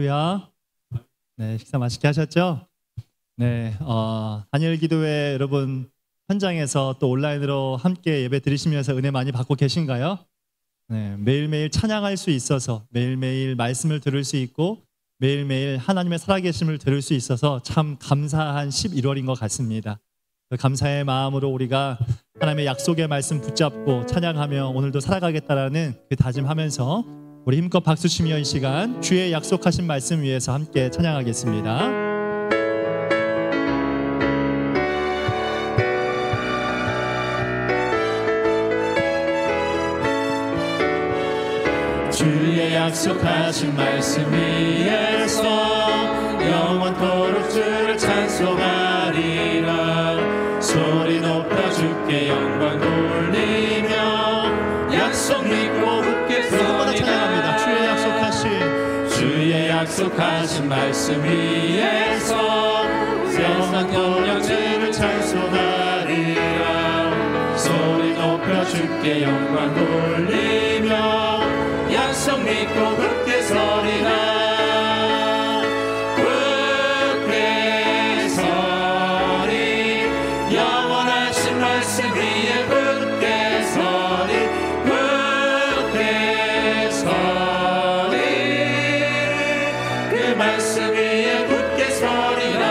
할렐루야. 네, 식사 맛있게 하셨죠? 네, 한일 기도회 여러분 현장에서 또 온라인으로 함께 예배 드리시면서 은혜 많이 받고 계신가요? 네, 매일매일 찬양할 수 있어서 매일매일 말씀을 들을 수 있고 매일매일 하나님의 살아계심을 들을 수 있어서 참 감사한 11월인 것 같습니다. 그 감사의 마음으로 우리가 하나님의 약속의 말씀 붙잡고 찬양하며 오늘도 살아가겠다라는 그 다짐하면서 우리 힘껏 박수치며 이 시간 주의 약속하신 말씀 위에서 함께 찬양하겠습니다. 주의 약속하신 말씀 위에서 영원토록 주를 찬송하리라. 소리 높여 주께 영광 돌리며 약속 믿고 굳게 서리라. 주의 약속하신 말씀 위에서 영원 영영 주를 찬송하리라. 소리 높여 주께 영광 돌리며 약속 믿고 굳게 서리라. 굳게 서리 영원하신 말씀 위에 굳게 서리. 굳게 서리 그 말씀 위에 굳게 서리라.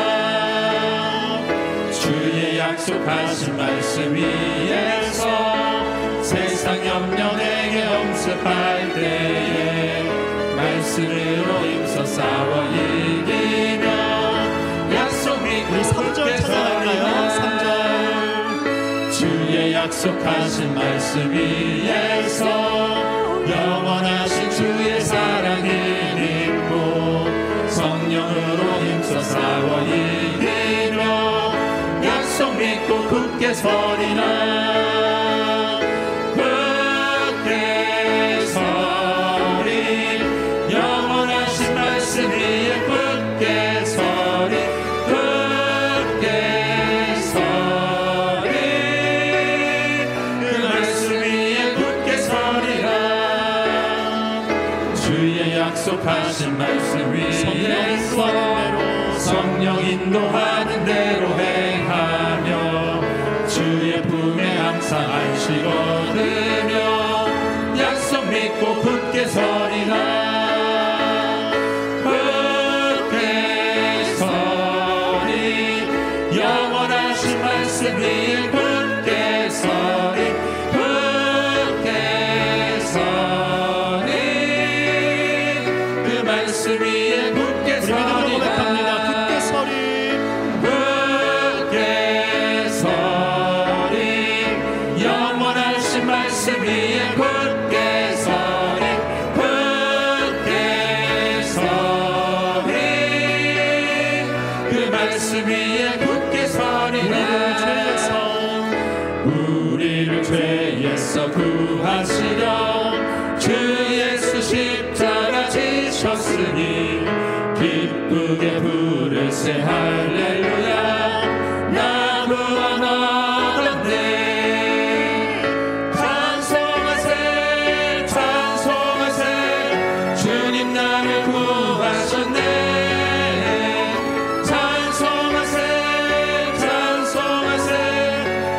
주의 약속하신 말씀 위에서 세상 염려에게 엄습할 때에 말씀으로 힘써 싸워 이기며 약속 믿고 굳게 서리라. 3절 주의 약속하신 말씀 위에서 영원하신 주의 사랑을 믿고 성령으로 힘써 싸워 이기며 약속 믿고 굳게 서리라. 약속하신 말씀 위에서 성령 인도하는 대로 행하며 주의 품에 항상 안식 얻으며 약속 믿고 굳게 서리라. 굳게 서리 영원하신 말씀 위에 굳게 서리. 굳게 서리 말씀 위에 굳게 서리라. 굳게 서리. 굳게 서리 영원하신 말씀 위에 굳게 서리. 굳게 서리 그 말씀 위에 굳게 서리라. 우리를 죄에서 구하시려 주 예수 십자가 지셨으니 기쁘게 부르세 할렐루야. 나 구원 얻었네. 찬송하세 찬송하세 주님 나를 구하셨네. 찬송하세 찬송하세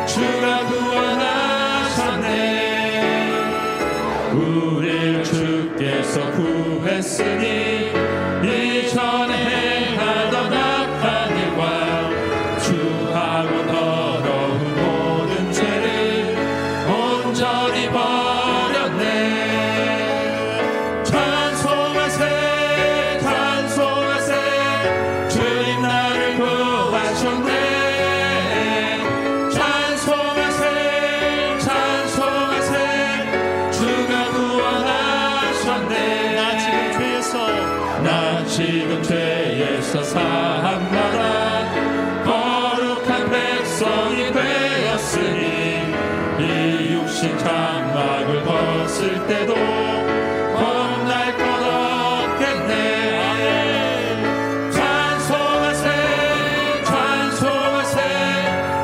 주가 구원하셨네. 우리를 주께서 구했으니 이전에 행하던 악한 일과 주하고 더러운 모든 죄를 온전히 버렸네. 찬송하세 찬송하세 주님 나를 구하셨네. 찬송하세 찬송하세 주가 구원하셨네. 나 지금 죄에서 사함받아 거룩한 백성이 되었으니 이 육신 장막을 벗을 때도 겁날 것 없겠네. 찬송하세 찬송하세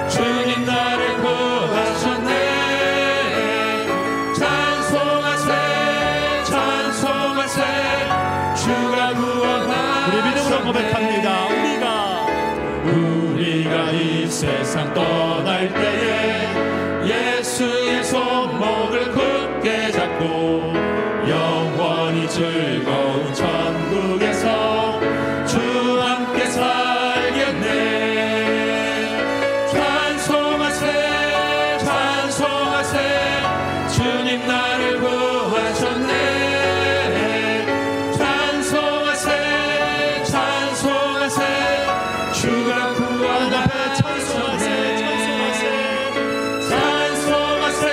주님 나를 구하셨네. 찬송하세 찬송하세 주가 구원하 고백합니다. 우리가 이 세상 떠날 때에 예수의 손목을 굳게 잡고 영원히 즐거운 천국에서 주 함께 살겠네. 찬송하세 찬송하세 주님 나를 구하셨네. 찬송하세 찬송하세 주가 구원하셨네. 찬송하세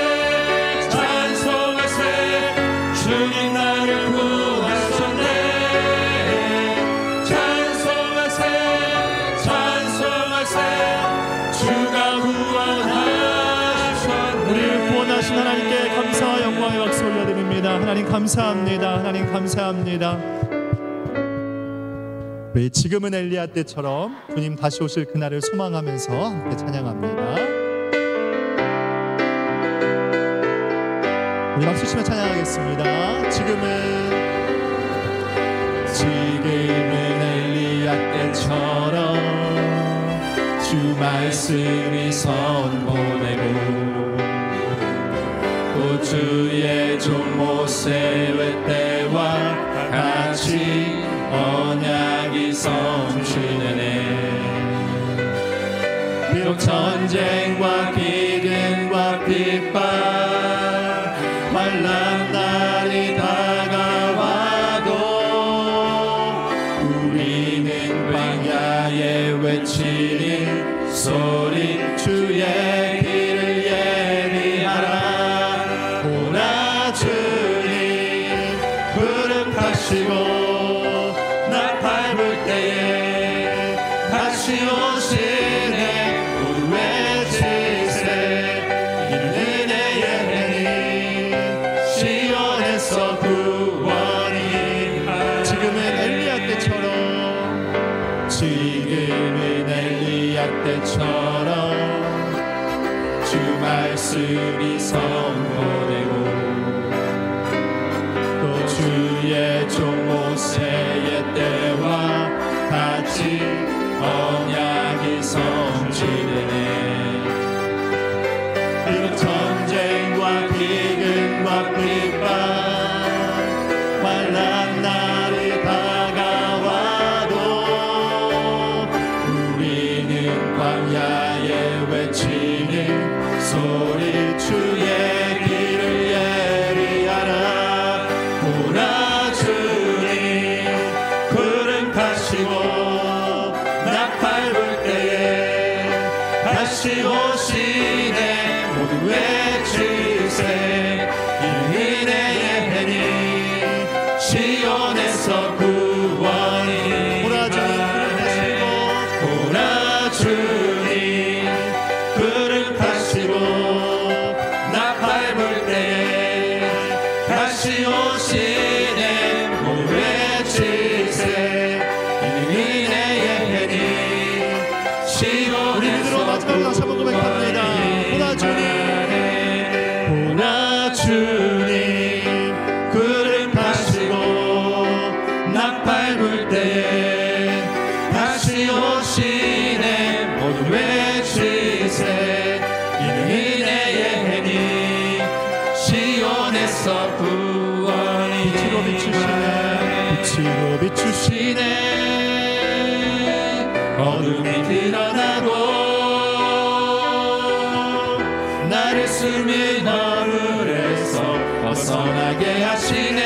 찬송하세 주님 나를 구하셨네. 찬송하세 찬송하세 주가 구원하셨네. 우리를 구원하신 하나님께 감사와 영광의 박수 올려드립니다. 하나님 감사합니다. 하나님 감사합니다. 우리 지금은 엘리야 때처럼 주님 다시 오실 그날을 소망하면서 함께 찬양합니다. 우리 박수 치며 찬양하겠습니다. 지금은 엘리야 때처럼 주 말씀이 선포되고 또 주의 종 모세의 때와 같이 언약이 성취되네. 비록 전쟁과 기근과 핍박 만난 날이 다가와도 우리는 광야에 외치는 소리 주의 길을 예비하라. 오라 주님 구름 타시고 나 밟을 때에 다시 오시네. 우리 외치세 이는 은혜의 해니 시온에서 구원이. 지금은 엘리야 때처럼 주 말씀이 선포되고 또 주의 종 모세의 때와 같이 언약이 성취되네. 비록 전쟁과 기근과 핍박 만난 날이 다가와도 우리는 광야에 외치는 소리 주의 길을 예비하라. 오라 주님 구름 타시고 나 밟을 때에 다시 오시네. 모두 외치세 이는 은혜의 해니 시온에서 구원이. 오라 주님 구름 타시고 나 밟을 때에 다시 오시네. 모두 외치세 이는 은혜의 해니 시온에서 다시 한번 고백합니다. 오라 주님 구름 타시고 나 밟을 때에 다시 오시네. 모두 외치세 이는 은혜의 해니 시온에서 구원이. 빛으로 비추시네. 어둠이 드러나고 나를 숨은 허물에서 벗어나게 하시네.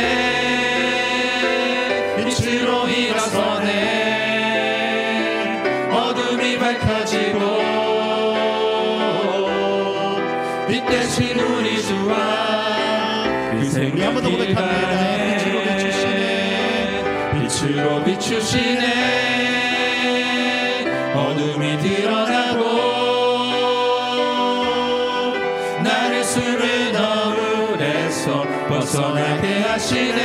빛으로 일어서네. 어둠이 밝혀지고 빛 대신 우리 주와 그 생명을 고백합니다. 빛으로 비추시네. 어둠이 드러나고 나를 숨은 허물에서 벗어나게 하시네.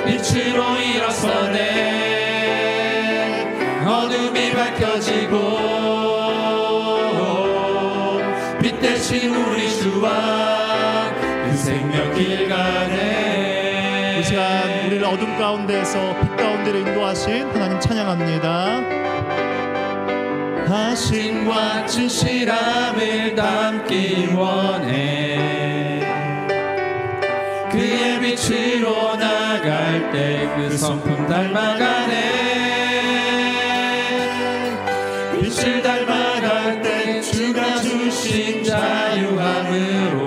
빛으로 일어서네. 어둠이 밝혀지고 빛 대신 우리 주와 그 생명 길 가네. 이 시간 우리를 어둠 가운데서 빛 가운데 가운데로 인도하신 하나님 찬양합니다. 신과 진실함을 담기 원해. 그의 빛으로 나갈 때 그 성품 닮아가네. 빛을 닮아갈 때 주가 주신 자유함으로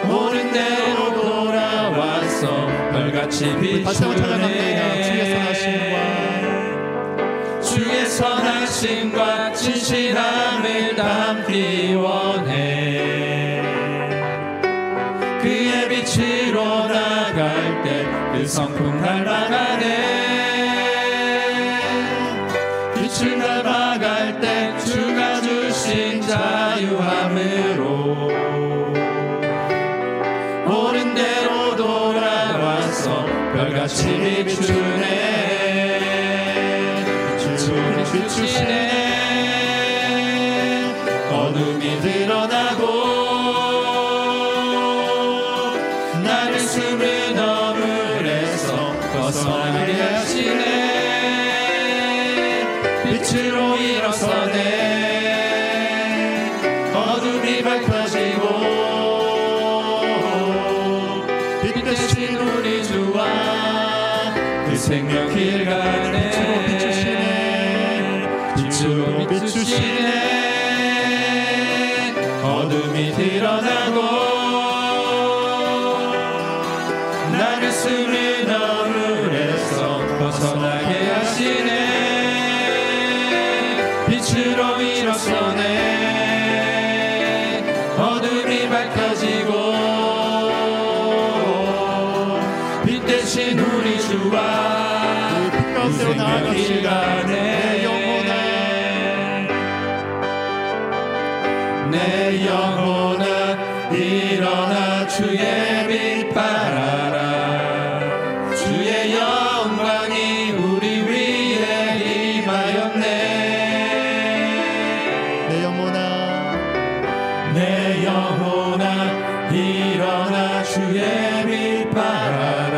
옳은 대로 돌아와서 별같이 비추네. 주의 선하심과 진실함을 담기 원해. 그의 빛으로 나갈 때 그 성품 닮아가네. 빛을 닮아갈 때 주가 주신 자유함으로 옳은 대로 돌아와서 별같이 비추네. 비추시네. 어둠이 드러나고 나를 숨은 어물에서 벗어나게 하시네. 빛으로 일어서네. 어둠이 밝혀지고 빛 대신 우리 주와 그 생명 길 가네. 빛으로 비추시네. 어둠이 드러나고 나를 숨은 어물에서 벗어나게 하시네. 빛으로 일어서네. 어둠이 밝혀지고 빛 대신 우리 주와 그 생명 길 가네. 내 영혼아 일어나 주의 빛 발하라. 주의 영광이 우리 위에 임하였네. 내 영혼아 일어나 주의 빛 발하라.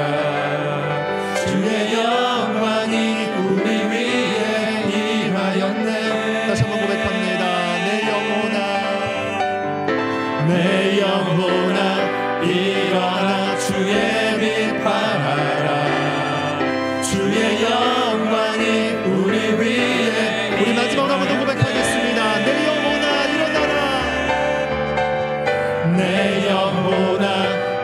주의 영광이 우리 위에 임하였네. 다시 한번 고백합니다. 내 영혼아 일어나 주의 빛 발하라. 주의 영광이 우리 위에. 우리 마지막으로 한번 더 고백하겠습니다. 내 영혼아 일어나라. 내 영혼아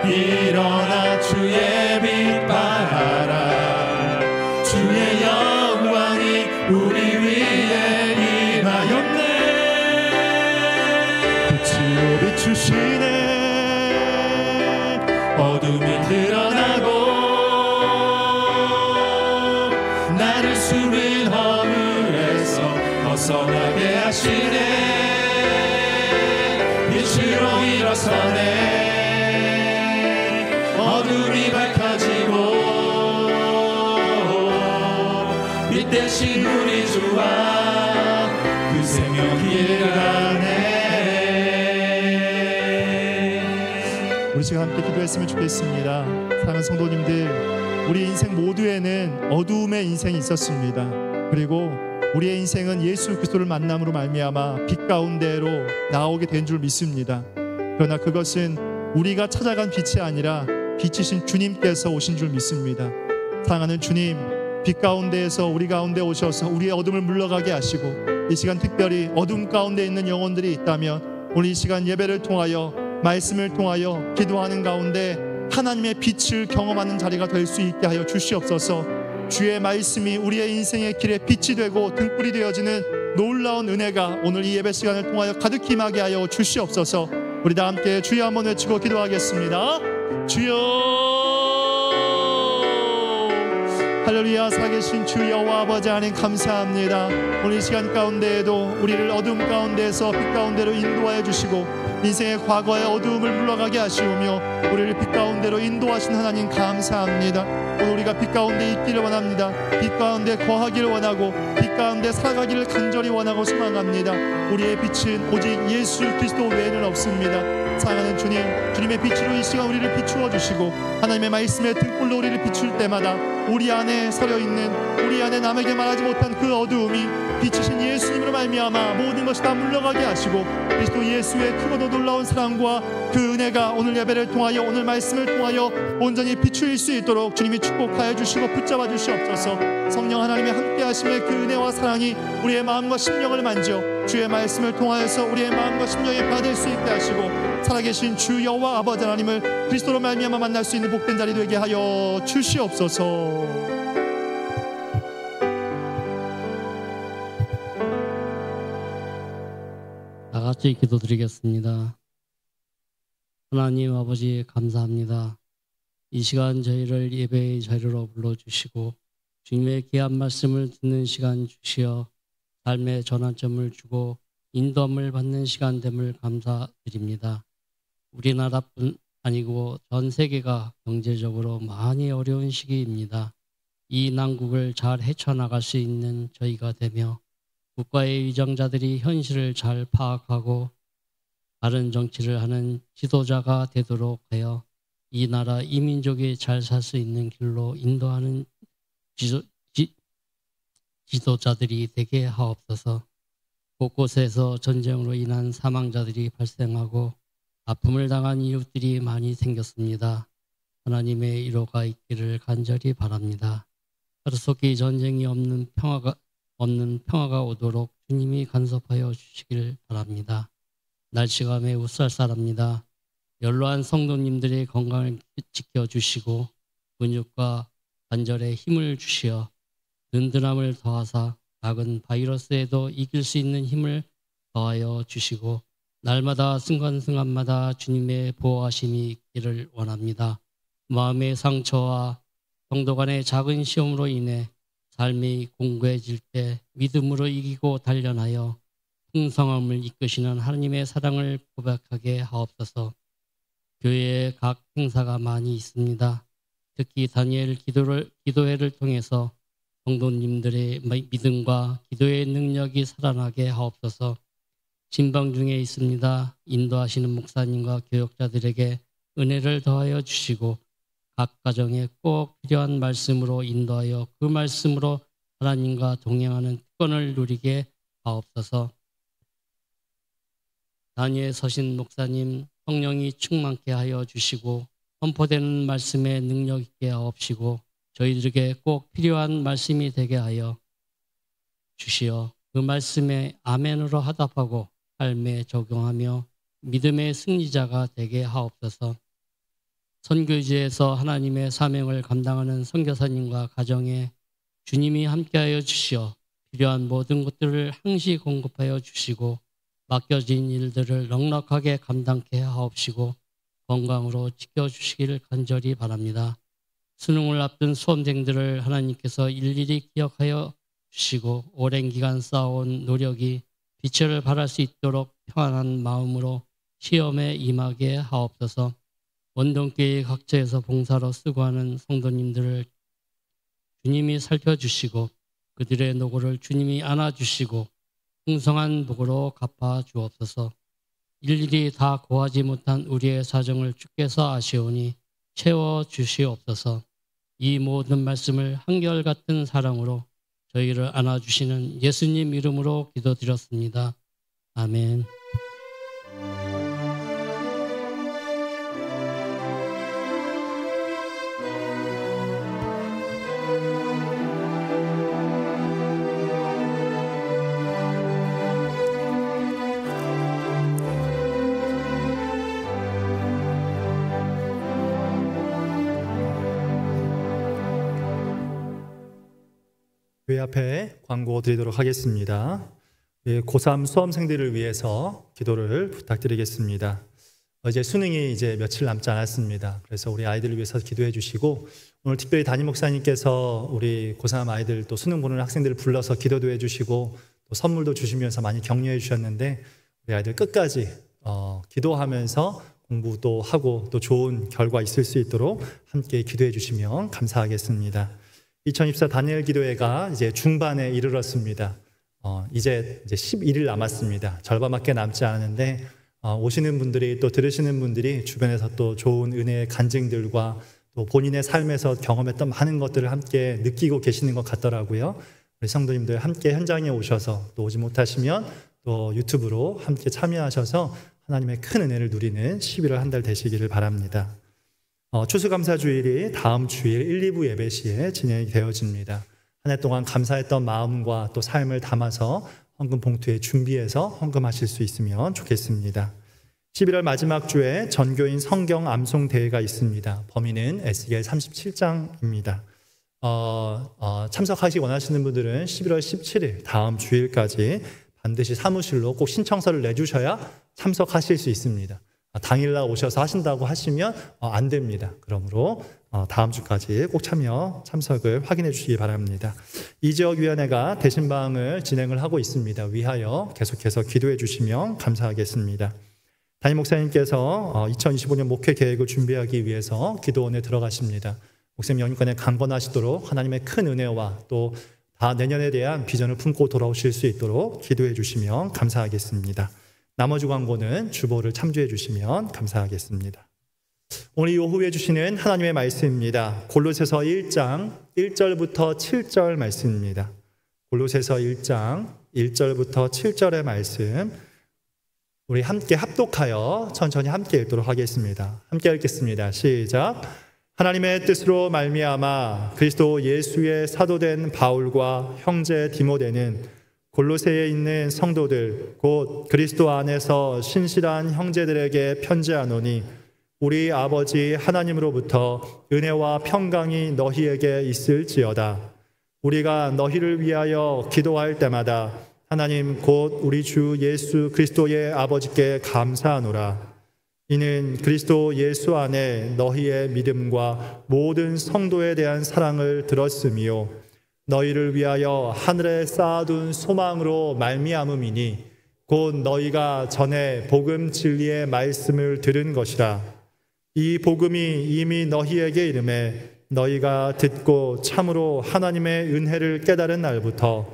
일어나 주의 빛 발하라. 주의 영광이 우리 위에 임하였네. 비추시네. 어둠이 드러나고 나를 숨은 허물에서 벗어나게 하시네. 빛으로 일어서네. 어둠이 밝혀지고 빛 대신 우리 주와 그 생명 길 가네. 우리 시간 함께 기도했으면 좋겠습니다. 사랑하는 성도님들, 우리 인생 모두에는 어두움의 인생이 있었습니다. 그리고 우리의 인생은 예수 그리스도를 만남으로 말미암아 빛 가운데로 나오게 된 줄 믿습니다. 그러나 그것은 우리가 찾아간 빛이 아니라 빛이신 주님께서 오신 줄 믿습니다. 사랑하는 주님, 빛 가운데에서 우리 가운데 오셔서 우리의 어둠을 물러가게 하시고, 이 시간 특별히 어둠 가운데 있는 영혼들이 있다면 오늘 이 시간 예배를 통하여, 말씀을 통하여 기도하는 가운데 하나님의 빛을 경험하는 자리가 될 수 있게 하여 주시옵소서. 주의 말씀이 우리의 인생의 길에 빛이 되고 등불이 되어지는 놀라운 은혜가 오늘 이 예배 시간을 통하여 가득히 임하게 하여 주시옵소서. 우리 다 함께 주여 한번 외치고 기도하겠습니다. 주여. 할렐루야. 살아계신 주 여호와 아버지 하나님 감사합니다. 오늘 이 시간 가운데에도 우리를 어둠 가운데에서 빛 가운데로 인도하여 주시고 인생의 과거의 어두움을 물러가게 하시오며 우리를 빛 가운데로 인도하신 하나님 감사합니다. 오늘 우리가 빛 가운데 있기를 원합니다. 빛 가운데 거하기를 원하고 빛 가운데 살아가기를 간절히 원하고 소망합니다. 우리의 빛은 오직 예수 그리스도 외에는 없습니다. 사랑하는 주님, 주님의 빛으로 이 시간 우리를 비추어 주시고 하나님의 말씀의 등불로 우리를 비출 때마다 우리 안에 서려있는, 우리 안에 남에게 말하지 못한 그 어두움이 빛이신 예수님으로 말미암아 모든 것이 다 물러가게 하시고 그리스도 예수의 크고도 놀라운 사랑과 그 은혜가 오늘 예배를 통하여, 오늘 말씀을 통하여 온전히 비추일 수 있도록 주님이 축복하여 주시고 붙잡아 주시옵소서. 성령 하나님의 함께 하심의 그 은혜와 사랑이 우리의 마음과 심령을 만져 주의 말씀을 통하여서 우리의 마음과 심령에 받을 수 있게 하시고 살아계신 주 여호와 아버지 하나님을 그리스도로 말미암아 만날 수 있는 복된 자리 되게 하여 주시옵소서. 다 같이 기도드리겠습니다. 하나님 아버지 감사합니다. 이 시간 저희를 예배의 자리로 불러주시고 주님의 귀한 말씀을 듣는 시간 주시어 삶의 전환점을 주고 인도함을 받는 시간됨을 감사드립니다. 우리나라뿐 아니고 전 세계가 경제적으로 많이 어려운 시기입니다. 이 난국을 잘 헤쳐나갈 수 있는 저희가 되며 국가의 위정자들이 현실을 잘 파악하고 바른 정치를 하는 지도자가 되도록 하여 이 나라 이 민족이 잘 살 수 있는 길로 인도하는 지도자들이 되게 하옵소서. 곳곳에서 전쟁으로 인한 사망자들이 발생하고 아픔을 당한 이웃들이 많이 생겼습니다. 하나님의 위로가 있기를 간절히 바랍니다. 하루속히 전쟁이 없는 평화가 오도록 주님이 간섭하여 주시길 바랍니다. 날씨가 매우 쌀쌀합니다. 연로한 성도님들의 건강을 지켜주시고 근육과 관절에 힘을 주시어 든든함을 더하사 작은 바이러스에도 이길 수 있는 힘을 더하여 주시고 날마다 순간순간마다 주님의 보호하심이 있기를 원합니다. 마음의 상처와 성도 간의 작은 시험으로 인해 삶이 공고해질 때 믿음으로 이기고 단련하여 풍성함을 이끄시는 하나님의 사랑을 고백하게 하옵소서. 교회에 각 행사가 많이 있습니다. 특히 다니엘 기도회를 통해서 성도님들의 믿음과 기도의 능력이 살아나게 하옵소서. 진방 중에 있습니다. 인도하시는 목사님과 교역자들에게 은혜를 더하여 주시고 각 가정에 꼭 필요한 말씀으로 인도하여 그 말씀으로 하나님과 동행하는 특권을 누리게 하옵소서. 다니엘 서신 목사님 성령이 충만케 하여 주시고 선포되는 말씀에 능력 있게 하옵시고 저희들에게 꼭 필요한 말씀이 되게 하여 주시어 그 말씀에 아멘으로 화답하고 삶에 적용하며 믿음의 승리자가 되게 하옵소서. 선교지에서 하나님의 사명을 감당하는 선교사님과 가정에 주님이 함께하여 주시어 필요한 모든 것들을 항시 공급하여 주시고 맡겨진 일들을 넉넉하게 감당케 하옵시고 건강으로 지켜주시기를 간절히 바랍니다. 수능을 앞둔 수험생들을 하나님께서 일일이 기억하여 주시고 오랜 기간 쌓아온 노력이 빛을 발할 수 있도록 평안한 마음으로 시험에 임하게 하옵소서. 원동교회 각처에서 봉사로 수고하는 성도님들을 주님이 살펴주시고 그들의 노고를 주님이 안아주시고 풍성한 복으로 갚아 주옵소서. 일일이 다 고하지 못한 우리의 사정을 주께서 아시오니 채워 주시옵소서. 이 모든 말씀을 한결같은 사랑으로 저희를 안아주시는 예수님 이름으로 기도드렸습니다. 아멘. 교회 앞에 광고 드리도록 하겠습니다. 고3 수험생들을 위해서 기도를 부탁드리겠습니다. 이제 수능이 이제 며칠 남지 않았습니다. 그래서 우리 아이들을 위해서 기도해 주시고 오늘 특별히 담임 목사님께서 우리 고3 아이들 또 수능 보는 학생들을 불러서 기도도 해 주시고 또 선물도 주시면서 많이 격려해 주셨는데 우리 아이들 끝까지 기도하면서 공부도 하고 또 좋은 결과 있을 수 있도록 함께 기도해 주시면 감사하겠습니다. 2024 다니엘 기도회가 이제 중반에 이르렀습니다. 이제 11일 남았습니다. 절반밖에 남지 않았는데 오시는 분들이 또 들으시는 분들이 주변에서 또 좋은 은혜의 간증들과 또 본인의 삶에서 경험했던 많은 것들을 함께 느끼고 계시는 것 같더라고요. 우리 성도님들 함께 현장에 오셔서 또 오지 못하시면 또 유튜브로 함께 참여하셔서 하나님의 큰 은혜를 누리는 11월 한 달 되시기를 바랍니다. 추수감사주일이 다음 주일 1, 2부 예배 시에 진행이 되어집니다. 한 해 동안 감사했던 마음과 또 삶을 담아서 헌금 봉투에 준비해서 헌금하실 수 있으면 좋겠습니다. 11월 마지막 주에 전교인 성경 암송 대회가 있습니다. 범위는 에스겔 37장입니다. 참석하시기 원하시는 분들은 11월 17일 다음 주일까지 반드시 사무실로 꼭 신청서를 내주셔야 참석하실 수 있습니다. 당일날 오셔서 하신다고 하시면 안 됩니다. 그러므로 다음 주까지 꼭 참석을 확인해 주시기 바랍니다. 이지역위원회가 대신방을 진행을 하고 있습니다. 위하여 계속해서 기도해 주시면 감사하겠습니다. 담임 목사님께서 2025년 목회 계획을 준비하기 위해서 기도원에 들어가십니다. 목사님 영육간에 강건하시도록 하나님의 큰 은혜와 또 다 내년에 대한 비전을 품고 돌아오실 수 있도록 기도해 주시면 감사하겠습니다. 나머지 광고는 주보를 참조해 주시면 감사하겠습니다. 오늘 오후에 주시는 하나님의 말씀입니다. 골로새서 1장 1절부터 7절 말씀입니다. 골로새서 1장 1절부터 7절의 말씀 우리 함께 합독하여 천천히 함께 읽도록 하겠습니다. 함께 읽겠습니다. 시작. 하나님의 뜻으로 말미암아 그리스도 예수의 사도된 바울과 형제 디모데는 골로새에 있는 성도들 곧 그리스도 안에서 신실한 형제들에게 편지하노니 우리 아버지 하나님으로부터 은혜와 평강이 너희에게 있을지어다. 우리가 너희를 위하여 기도할 때마다 하나님 곧 우리 주 예수 그리스도의 아버지께 감사하노라. 이는 그리스도 예수 안에 너희의 믿음과 모든 성도에 대한 사랑을 들었으며 너희를 위하여 하늘에 쌓아둔 소망으로 말미암음이니 곧 너희가 전에 복음 진리의 말씀을 들은 것이라. 이 복음이 이미 너희에게 이름에 너희가 듣고 참으로 하나님의 은혜를 깨달은 날부터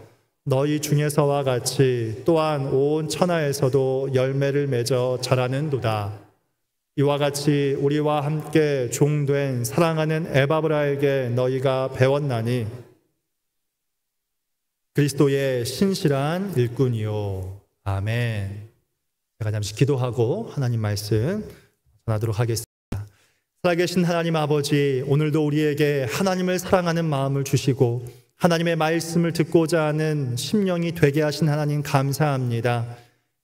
너희 중에서와 같이 또한 온 천하에서도 열매를 맺어 자라는도다. 이와 같이 우리와 함께 종된 사랑하는 에바브라에게 너희가 배웠나니 그리스도의 신실한 일꾼이요. 아멘. 제가 잠시 기도하고 하나님 말씀 전하도록 하겠습니다. 살아계신 하나님 아버지, 오늘도 우리에게 하나님을 사랑하는 마음을 주시고 하나님의 말씀을 듣고자 하는 심령이 되게 하신 하나님 감사합니다.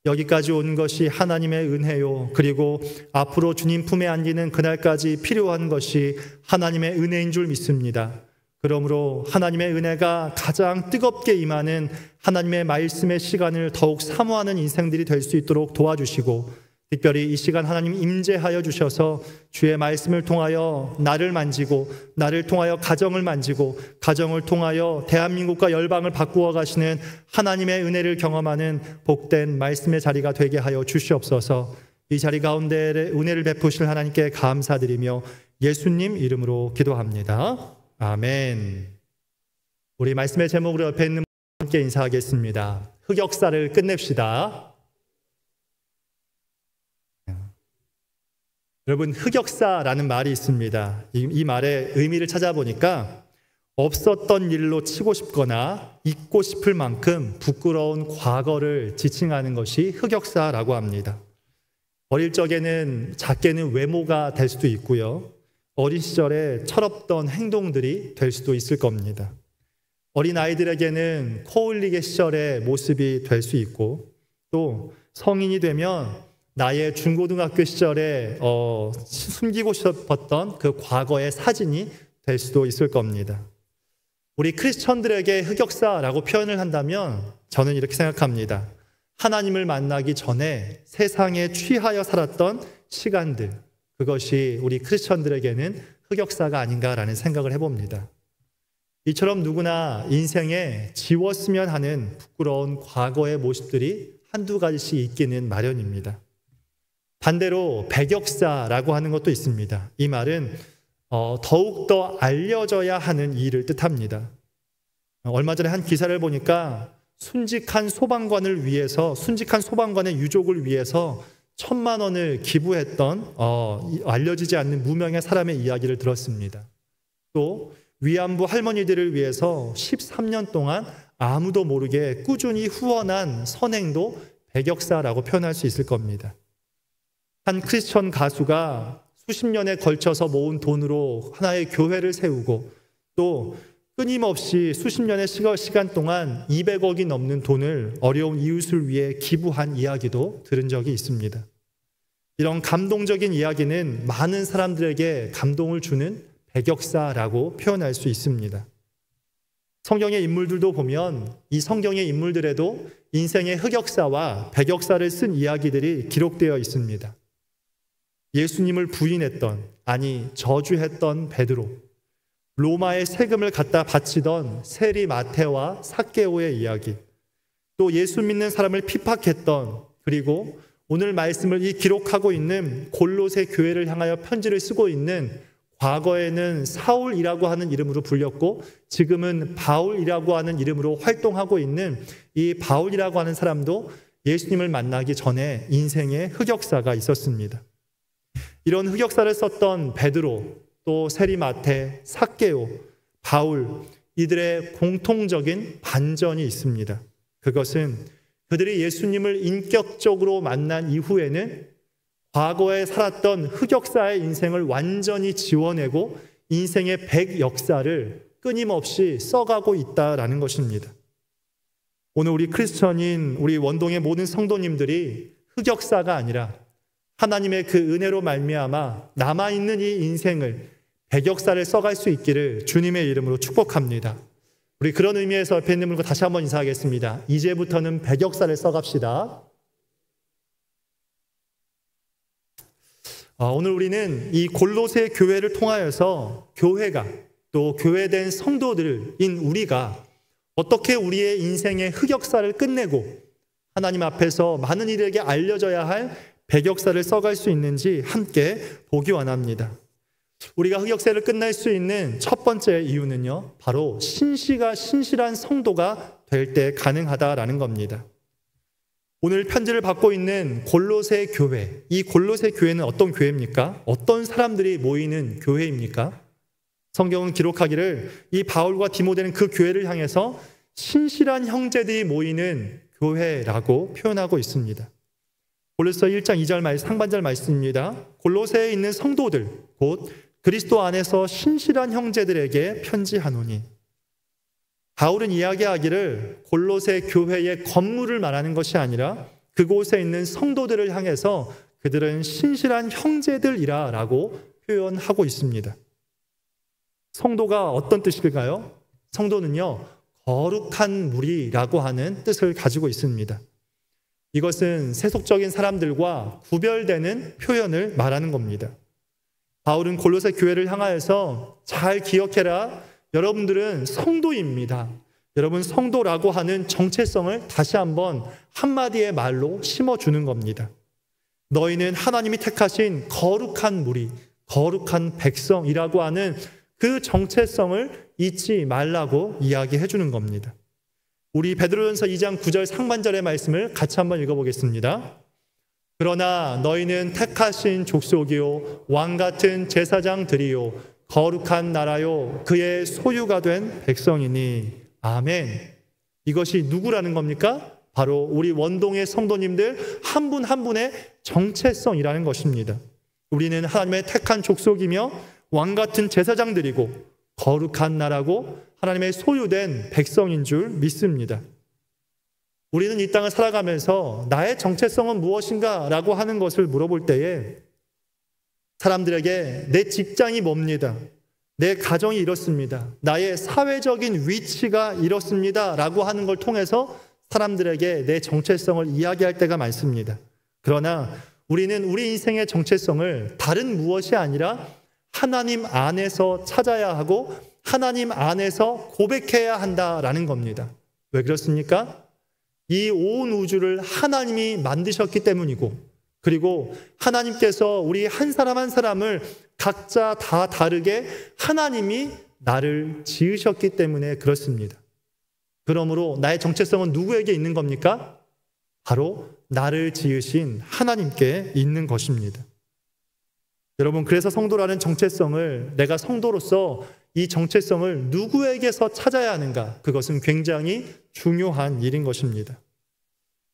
여기까지 온 것이 하나님의 은혜요. 그리고 앞으로 주님 품에 안기는 그날까지 필요한 것이 하나님의 은혜인 줄 믿습니다. 그러므로 하나님의 은혜가 가장 뜨겁게 임하는 하나님의 말씀의 시간을 더욱 사모하는 인생들이 될 수 있도록 도와주시고 특별히 이 시간 하나님 임재하여 주셔서 주의 말씀을 통하여 나를 만지고 나를 통하여 가정을 만지고 가정을 통하여 대한민국과 열방을 바꾸어 가시는 하나님의 은혜를 경험하는 복된 말씀의 자리가 되게 하여 주시옵소서. 이 자리 가운데 은혜를 베푸실 하나님께 감사드리며 예수님 이름으로 기도합니다. 아멘. 우리 말씀의 제목으로 옆에 있는 함께 인사하겠습니다. 흑역사를 끝냅시다. 여러분, 흑역사라는 말이 있습니다. 이 말의 의미를 찾아보니까 없었던 일로 치고 싶거나 잊고 싶을 만큼 부끄러운 과거를 지칭하는 것이 흑역사라고 합니다. 어릴 적에는 작게는 외모가 될 수도 있고요. 어린 시절에 철없던 행동들이 될 수도 있을 겁니다. 어린 아이들에게는 코흘리게 시절의 모습이 될 수 있고 또 성인이 되면 나의 중고등학교 시절에 숨기고 싶었던 그 과거의 사진이 될 수도 있을 겁니다. 우리 크리스천들에게 흑역사라고 표현을 한다면 저는 이렇게 생각합니다. 하나님을 만나기 전에 세상에 취하여 살았던 시간들, 그것이 우리 크리스천들에게는 흑역사가 아닌가라는 생각을 해봅니다. 이처럼 누구나 인생에 지웠으면 하는 부끄러운 과거의 모습들이 한두 가지씩 있기는 마련입니다. 반대로 백역사라고 하는 것도 있습니다. 이 말은 더욱더 알려져야 하는 일을 뜻합니다. 얼마 전에 한 기사를 보니까 순직한 소방관의 유족을 위해서 1,000만 원을 기부했던 알려지지 않는 무명의 사람의 이야기를 들었습니다. 또 위안부 할머니들을 위해서 13년 동안 아무도 모르게 꾸준히 후원한 선행도 백역사라고 표현할 수 있을 겁니다. 한 크리스천 가수가 수십 년에 걸쳐서 모은 돈으로 하나의 교회를 세우고 또 끊임없이 수십 년의 시간 동안 200억이 넘는 돈을 어려운 이웃을 위해 기부한 이야기도 들은 적이 있습니다. 이런 감동적인 이야기는 많은 사람들에게 감동을 주는 백역사라고 표현할 수 있습니다. 성경의 인물들도 보면 이 성경의 인물들에도 인생의 흑역사와 백역사를 쓴 이야기들이 기록되어 있습니다. 예수님을 부인했던, 아니 저주했던 베드로, 로마의 세금을 갖다 바치던 세리 마테와 삭개오의 이야기, 또 예수 믿는 사람을 핍박했던, 그리고 오늘 말씀을 기록하고 있는 골로새 교회를 향하여 편지를 쓰고 있는, 과거에는 사울이라고 하는 이름으로 불렸고 지금은 바울이라고 하는 이름으로 활동하고 있는 이 바울이라고 하는 사람도 예수님을 만나기 전에 인생의 흑역사가 있었습니다. 이런 흑역사를 썼던 베드로, 또 세리마테, 삭개오, 바울, 이들의 공통적인 반전이 있습니다. 그것은 그들이 예수님을 인격적으로 만난 이후에는 과거에 살았던 흑역사의 인생을 완전히 지워내고 인생의 백역사를 끊임없이 써가고 있다라는 것입니다. 오늘 우리 크리스천인 우리 원동의 모든 성도님들이 흑역사가 아니라 하나님의 그 은혜로 말미암아 남아있는 이 인생을 백역사를 써갈 수 있기를 주님의 이름으로 축복합니다. 우리 그런 의미에서 옆에 있는 분과 다시 한번 인사하겠습니다. 이제부터는 백역사를 써갑시다. 오늘 우리는 이 골로새 교회를 통하여서 교회가, 또 교회된 성도들인 우리가 어떻게 우리의 인생의 흑역사를 끝내고 하나님 앞에서 많은 이들에게 알려져야 할 백역사를 써갈 수 있는지 함께 보기 원합니다. 우리가 흑역사를 끝낼 수 있는 첫 번째 이유는요, 바로 신실한 성도가 될 때 가능하다라는 겁니다. 오늘 편지를 받고 있는 골로새 교회, 이 골로새 교회는 어떤 교회입니까? 어떤 사람들이 모이는 교회입니까? 성경은 기록하기를 이 바울과 디모데는 그 교회를 향해서 신실한 형제들이 모이는 교회라고 표현하고 있습니다. 골로새 1장 2절 상반절 말씀입니다. 골로새에 있는 성도들, 곧 그리스도 안에서 신실한 형제들에게 편지하노니. 바울은 이야기하기를 골로새 교회의 건물을 말하는 것이 아니라 그곳에 있는 성도들을 향해서 그들은 신실한 형제들이라 라고 표현하고 있습니다. 성도가 어떤 뜻일까요? 성도는요, 거룩한 무리라고 하는 뜻을 가지고 있습니다. 이것은 세속적인 사람들과 구별되는 표현을 말하는 겁니다. 바울은 골로새 교회를 향하여서 잘 기억해라. 여러분들은 성도입니다. 여러분 성도라고 하는 정체성을 다시 한번 한마디의 말로 심어주는 겁니다. 너희는 하나님이 택하신 거룩한 무리, 거룩한 백성이라고 하는 그 정체성을 잊지 말라고 이야기해 주는 겁니다. 우리 베드로전서 2장 9절 상반절의 말씀을 같이 한번 읽어보겠습니다. 그러나 너희는 택하신 족속이요 왕같은 제사장들이요 거룩한 나라요 그의 소유가 된 백성이니. 아멘. 이것이 누구라는 겁니까? 바로 우리 원동의 성도님들 한 분 한 분의 정체성이라는 것입니다. 우리는 하나님의 택한 족속이며 왕같은 제사장들이고 거룩한 나라고 하나님의 소유된 백성인 줄 믿습니다. 우리는 이 땅을 살아가면서 나의 정체성은 무엇인가 라고 하는 것을 물어볼 때에 사람들에게 내 직장이 뭡니다, 내 가정이 이렇습니다, 나의 사회적인 위치가 이렇습니다 라고 하는 걸 통해서 사람들에게 내 정체성을 이야기할 때가 많습니다. 그러나 우리는 우리 인생의 정체성을 다른 무엇이 아니라 하나님 안에서 찾아야 하고 하나님 안에서 고백해야 한다라는 겁니다. 왜 그렇습니까? 이 온 우주를 하나님이 만드셨기 때문이고 그리고 하나님께서 우리 한 사람 한 사람을 각자 다 다르게 하나님이 나를 지으셨기 때문에 그렇습니다. 그러므로 나의 정체성은 누구에게 있는 겁니까? 바로 나를 지으신 하나님께 있는 것입니다. 여러분, 그래서 성도라는 정체성을, 내가 성도로서 이 정체성을 누구에게서 찾아야 하는가? 그것은 굉장히 중요한 일인 것입니다.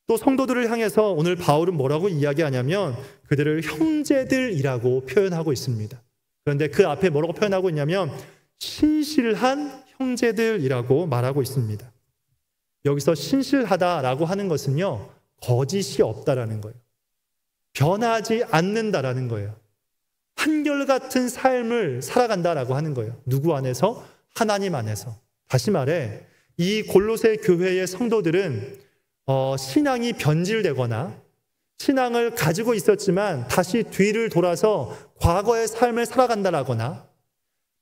또 성도들을 향해서 오늘 바울은 뭐라고 이야기하냐면 그들을 형제들이라고 표현하고 있습니다. 그런데 그 앞에 뭐라고 표현하고 있냐면 신실한 형제들이라고 말하고 있습니다. 여기서 신실하다라고 하는 것은요, 거짓이 없다라는 거예요. 변하지 않는다라는 거예요. 한결같은 삶을 살아간다라고 하는 거예요. 누구 안에서? 하나님 안에서. 다시 말해, 이 골로새 교회의 성도들은 신앙이 변질되거나 신앙을 가지고 있었지만 다시 뒤를 돌아서 과거의 삶을 살아간다라거나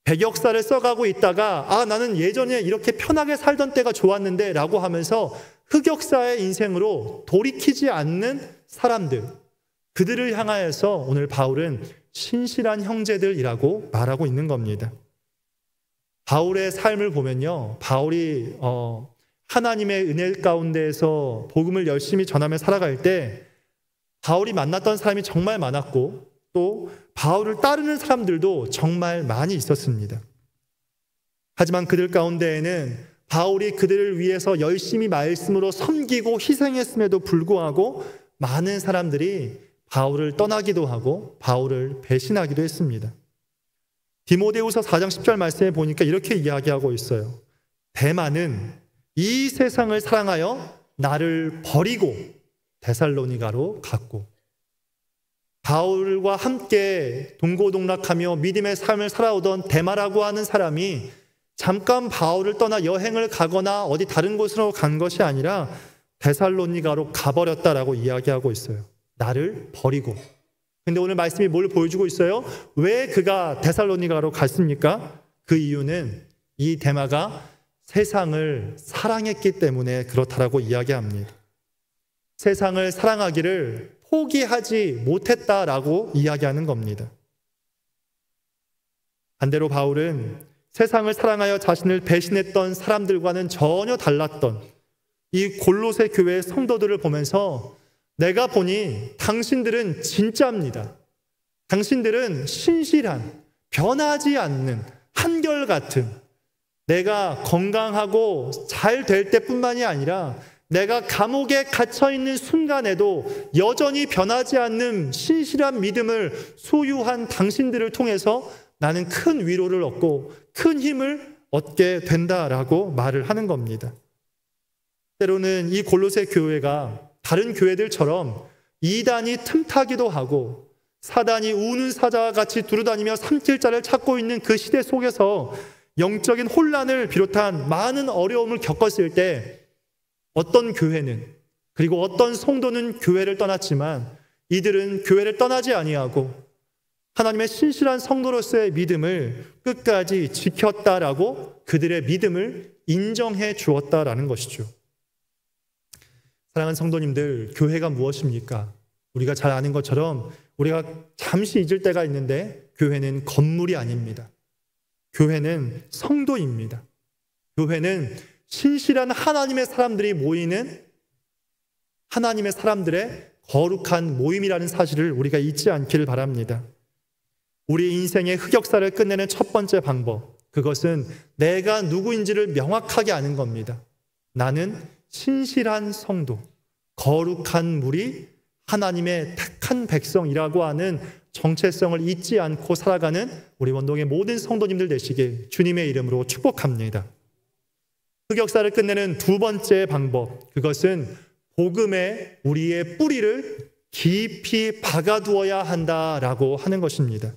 백역사를 써가고 있다가 나는 예전에 이렇게 편하게 살던 때가 좋았는데 라고 하면서 흑역사의 인생으로 돌이키지 않는 사람들, 그들을 향하여서 오늘 바울은 신실한 형제들이라고 말하고 있는 겁니다. 바울의 삶을 보면요, 바울이 하나님의 은혜 가운데에서 복음을 열심히 전하며 살아갈 때 바울이 만났던 사람이 정말 많았고 또 바울을 따르는 사람들도 정말 많이 있었습니다. 하지만 그들 가운데에는 바울이 그들을 위해서 열심히 말씀으로 섬기고 희생했음에도 불구하고 많은 사람들이 바울을 떠나기도 하고 바울을 배신하기도 했습니다. 디모데후서 4장 10절 말씀에 보니까 이렇게 이야기하고 있어요. 데마는 이 세상을 사랑하여 나를 버리고 데살로니가로 갔고, 바울과 함께 동고동락하며 믿음의 삶을 살아오던 데마라고 하는 사람이 잠깐 바울을 떠나 여행을 가거나 어디 다른 곳으로 간 것이 아니라 데살로니가로 가버렸다라고 이야기하고 있어요. 나를 버리고. 근데 오늘 말씀이 뭘 보여주고 있어요? 왜 그가 데살로니가로 갔습니까? 그 이유는 이 데마가 세상을 사랑했기 때문에 그렇다라고 이야기합니다. 세상을 사랑하기를 포기하지 못했다라고 이야기하는 겁니다. 반대로 바울은 세상을 사랑하여 자신을 배신했던 사람들과는 전혀 달랐던 이 골로새 교회의 성도들을 보면서 내가 보니 당신들은 진짜입니다. 당신들은 신실한, 변하지 않는, 한결같은, 내가 건강하고 잘 될 때뿐만이 아니라 내가 감옥에 갇혀있는 순간에도 여전히 변하지 않는 신실한 믿음을 소유한 당신들을 통해서 나는 큰 위로를 얻고 큰 힘을 얻게 된다라고 말을 하는 겁니다. 때로는 이 골로새 교회가 다른 교회들처럼 이단이 틈타기도 하고 사단이 우는 사자와 같이 두루다니며 삼킬 자를 찾고 있는 그 시대 속에서 영적인 혼란을 비롯한 많은 어려움을 겪었을 때 어떤 교회는, 그리고 어떤 성도는 교회를 떠났지만 이들은 교회를 떠나지 아니하고 하나님의 신실한 성도로서의 믿음을 끝까지 지켰다라고 그들의 믿음을 인정해 주었다라는 것이죠. 사랑하는 성도님들, 교회가 무엇입니까? 우리가 잘 아는 것처럼 우리가 잠시 잊을 때가 있는데 교회는 건물이 아닙니다. 교회는 성도입니다. 교회는 신실한 하나님의 사람들이 모이는 하나님의 사람들의 거룩한 모임이라는 사실을 우리가 잊지 않기를 바랍니다. 우리 인생의 흑역사를 끝내는 첫 번째 방법, 그것은 내가 누구인지를 명확하게 아는 겁니다. 나는 신실한 성도, 거룩한 무리, 하나님의 택한 백성이라고 하는 정체성을 잊지 않고 살아가는 우리 원동의 모든 성도님들 되시길 주님의 이름으로 축복합니다. 흑역사를 끝내는 두 번째 방법, 그것은 복음에 우리의 뿌리를 깊이 박아두어야 한다라고 하는 것입니다.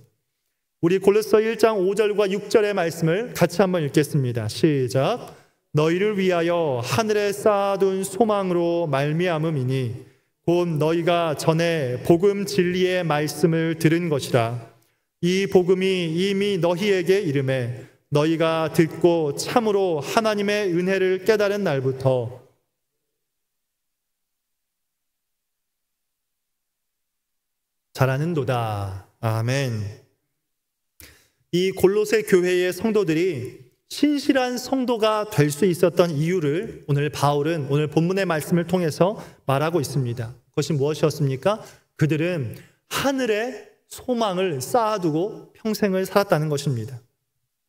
우리 골로새 1장 5절과 6절의 말씀을 같이 한번 읽겠습니다. 시작. 너희를 위하여 하늘에 쌓아둔 소망으로 말미암음이니 곧 너희가 전에 복음 진리의 말씀을 들은 것이라. 이 복음이 이미 너희에게 이르매 너희가 듣고 참으로 하나님의 은혜를 깨달은 날부터 잘하는도다. 아멘. 이 골로새 교회의 성도들이 신실한 성도가 될 수 있었던 이유를 오늘 바울은 오늘 본문의 말씀을 통해서 말하고 있습니다. 그것이 무엇이었습니까? 그들은 하늘에 소망을 쌓아두고 평생을 살았다는 것입니다.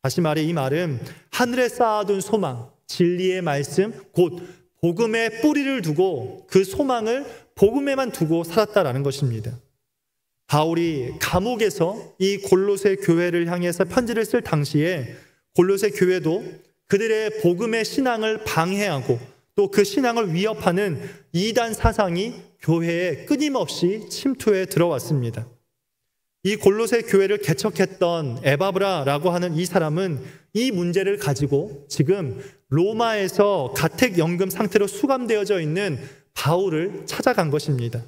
다시 말해 이 말은 하늘에 쌓아둔 소망, 진리의 말씀, 곧 복음의 뿌리를 두고 그 소망을 복음에만 두고 살았다라는 것입니다. 바울이 감옥에서 이 골로새 교회를 향해서 편지를 쓸 당시에 골로새 교회도 그들의 복음의 신앙을 방해하고 또 그 신앙을 위협하는 이단 사상이 교회에 끊임없이 침투해 들어왔습니다. 이 골로새 교회를 개척했던 에바브라라고 하는 이 사람은 이 문제를 가지고 지금 로마에서 가택연금 상태로 수감되어져 있는 바울을 찾아간 것입니다.